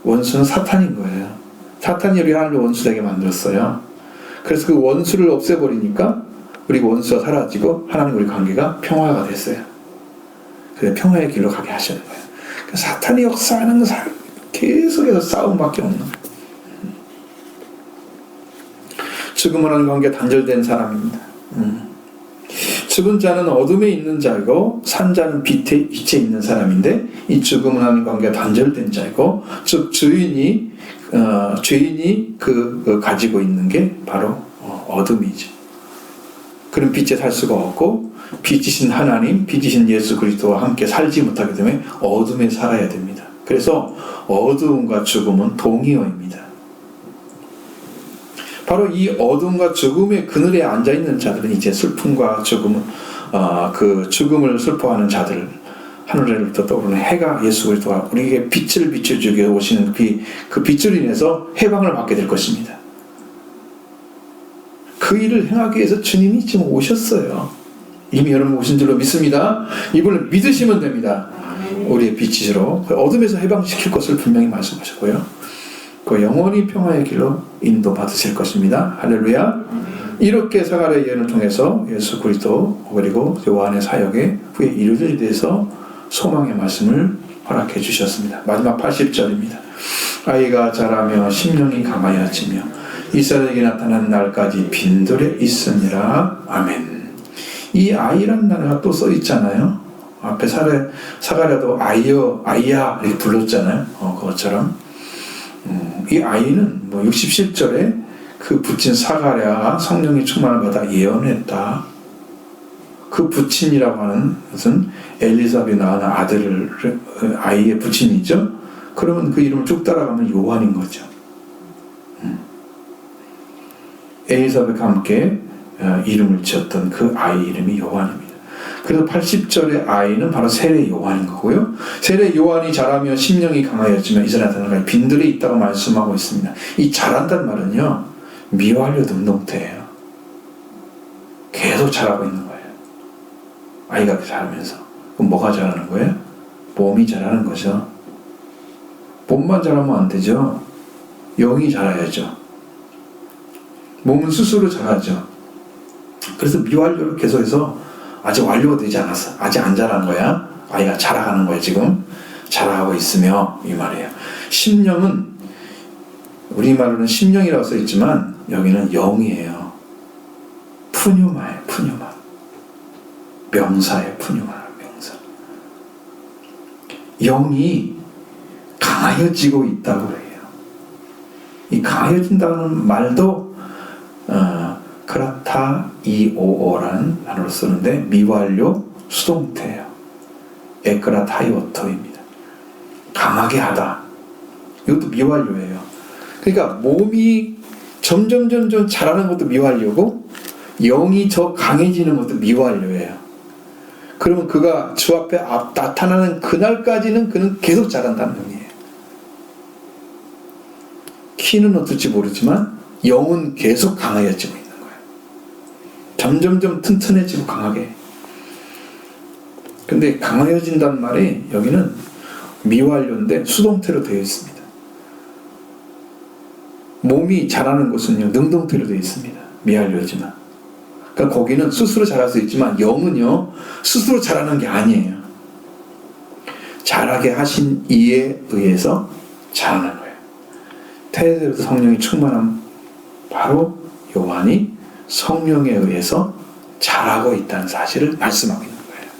원수는 사탄인 거예요. 사탄이 우리 하나님을 원수되게 만들었어요. 그래서 그 원수를 없애버리니까 우리 원수가 사라지고 하나님과 우리 관계가 평화가 됐어요. 그래서 평화의 길로 가게 하시는 거예요. 사탄이 역사하는 것은 계속해서 싸움밖에 없는 거예요. 죽음을 하는 관계가 단절된 사람입니다. 죽은 자는 어둠에 있는 자이고 산 자는 빛에 있는 사람인데 이 죽음은 하나님 관계가 단절된 자이고 즉 죄인이 가지고 있는 게 바로 어둠이죠. 그런 빛에 살 수가 없고 빛이신 하나님, 빛이신 예수 그리스도와 함께 살지 못하기 때문에 어둠에 살아야 됩니다. 그래서 어두움과 죽음은 동의어입니다. 바로 이 어둠과 죽음의 그늘에 앉아있는 자들은 이제 슬픔과 죽음은 그 죽음을 슬퍼하는 자들, 하늘에부터 떠오르는 해가 예수 그리스도가 우리에게 빛을 비춰주기 위해 오시는 그 빛을 인해서 해방을 받게 될 것입니다. 그 일을 행하기 위해서 주님이 지금 오셨어요. 이미 여러분 오신 줄로 믿습니다. 이분을 믿으시면 됩니다. 우리의 빛이시로 어둠에서 해방시킬 것을 분명히 말씀하셨고요. 그 영원히 평화의 길로 인도받으실 것입니다. 할렐루야. 이렇게 사가랴 예언을 통해서 예수 그리스도 그리고 요한의 사역에 후에 이루어지게 돼서 소망의 말씀을 허락해 주셨습니다. 마지막 80절입니다. 아이가 자라며 심령이 강하여지며 이스라엘에게 나타난 날까지 빈들에 있으니라. 아멘. 이 아이란 단어가 또 써 있잖아요. 앞에 사가랴도 아이야 이렇게 불렀잖아요. 그것처럼 이 아이는 67절에 그 부친 사가랴가 성령의 충만을 받아 예언했다. 그 부친이라고 하는 것은 엘리사벳이 낳은 아이의 부친이죠. 그러면 그 이름을 쭉 따라가면 요한인 거죠. 엘리사벳과 함께 이름을 지었던 그 아이 이름이 요한입니다. 그래서 80절의 아이는 바로 세례 요한인 거고요. 세례 요한이 자라며 심령이 강하였지만 이스라엘 나타나가 빈들에 있다고 말씀하고 있습니다. 이 자란다는 말은요, 미완료 능동태예요. 계속 자라고 있는 거예요. 아이가 자라면서. 그럼 뭐가 자라는 거예요? 몸이 자라는 거죠. 몸만 자라면 안 되죠. 영이 자라야죠. 몸은 스스로 자라죠. 그래서 미완료를 계속해서 아직 완료가 되지 않았어. 아직 안 자란 거야. 아이가 자라가는 거야. 지금 자라가고 있으며 이 말이에요. 심령은 우리말로는 심령이라고 써있지만 여기는 영이에요. 푸뉴마예요. 푸뉴마. 명사예요. 푸뉴마. 명사. 영이 강하여지고 있다고 해요. 이 강하여진다는 말도 크라타이오오라는 단어로 쓰는데 미완료 수동태예요. 에크라타이오토입니다. 강하게 하다. 이것도 미완료예요. 그러니까 몸이 점점 자라는 것도 미완료고 영이 더 강해지는 것도 미완료예요. 그러면 그가 주 앞에 나타나는 그날까지는 그는 계속 자란다는 의미예요. 키는 어떨지 모르지만 영은 계속 강해지고 있는 거예요. 점점 튼튼해지고 강하게. 근데 강해진다는 말이 여기는 미완료인데 수동태로 되어 있습니다. 몸이 자라는 것은요, 능동태로 되어 있습니다. 미완료지만. 그러니까 거기는 스스로 자랄 수 있지만 영은요, 스스로 자라는 게 아니에요. 자라게 하신 이에 의해서 자라는 거예요. 태초부터 성령이 충만한 바로 요한이 성령에 의해서 자라고 있다는 사실을 말씀하고 있는 거예요.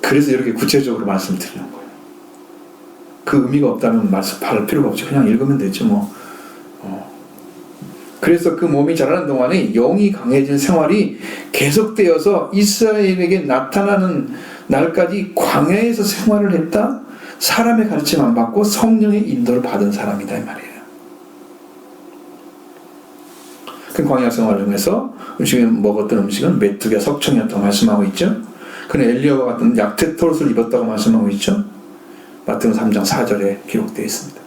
그래서 이렇게 구체적으로 말씀을 드리는 거예요. 그 의미가 없다면 말씀할 필요가 없죠. 그냥 읽으면 되죠. 그래서 그 몸이 자라는 동안에 영이 강해진 생활이 계속되어서 이스라엘에게 나타나는 날까지 광야에서 생활을 했다. 사람의 가르침 안 받고 성령의 인도를 받은 사람이다 이 말이에요. 그 광야 생활을 통해서 먹었던 음식은 메뚜기와 석청이었다고 말씀하고 있죠. 그는 엘리야와 같은 약태토롯을 입었다고 말씀하고 있죠. 마태복음 3장 4절에 기록되어 있습니다.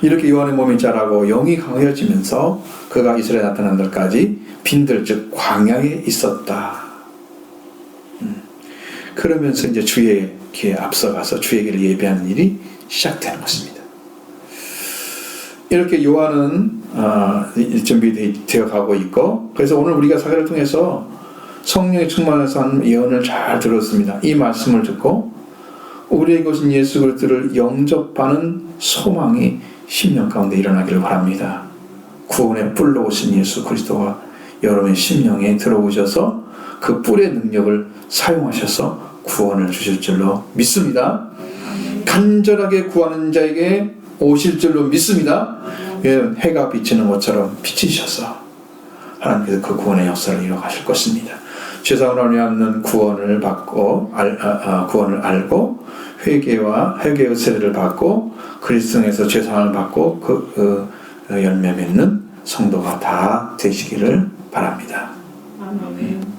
이렇게 요한의 몸이 자라고 영이 강해지면서 그가 이스라엘에 나타난 날까지 빈들 즉 광야에 있었다. 그러면서 이제 주의 길에 앞서가서 주의 길을 예배하는 일이 시작되는 것입니다. 이렇게 요한은 준비되어 가고 있고, 그래서 오늘 우리가 사회를 통해서 성령의 충만해서 하는 예언을 잘 들었습니다. 이 말씀을 듣고 우리에게 오신 예수 그리스도를 영접하는 소망이 10년 가운데 일어나기를 바랍니다. 구원의 뿔로 오신 예수 그리스도와 여러분의 심령에 들어오셔서 그 뿔의 능력을 사용하셔서 구원을 주실 줄로 믿습니다. 간절하게 구하는 자에게 오실 줄로 믿습니다. 해가 비치는 것처럼 비치셔서 하나님께서 그 구원의 역사를 이뤄가실 것입니다. 죄사함을 위하는 구원을 받고 구원을 알고 회개의 세례를 받고 그리스도에서 죄사함을 받고 그 열매 맺는 성도가 다 되시기를 바랍니다. 아멘.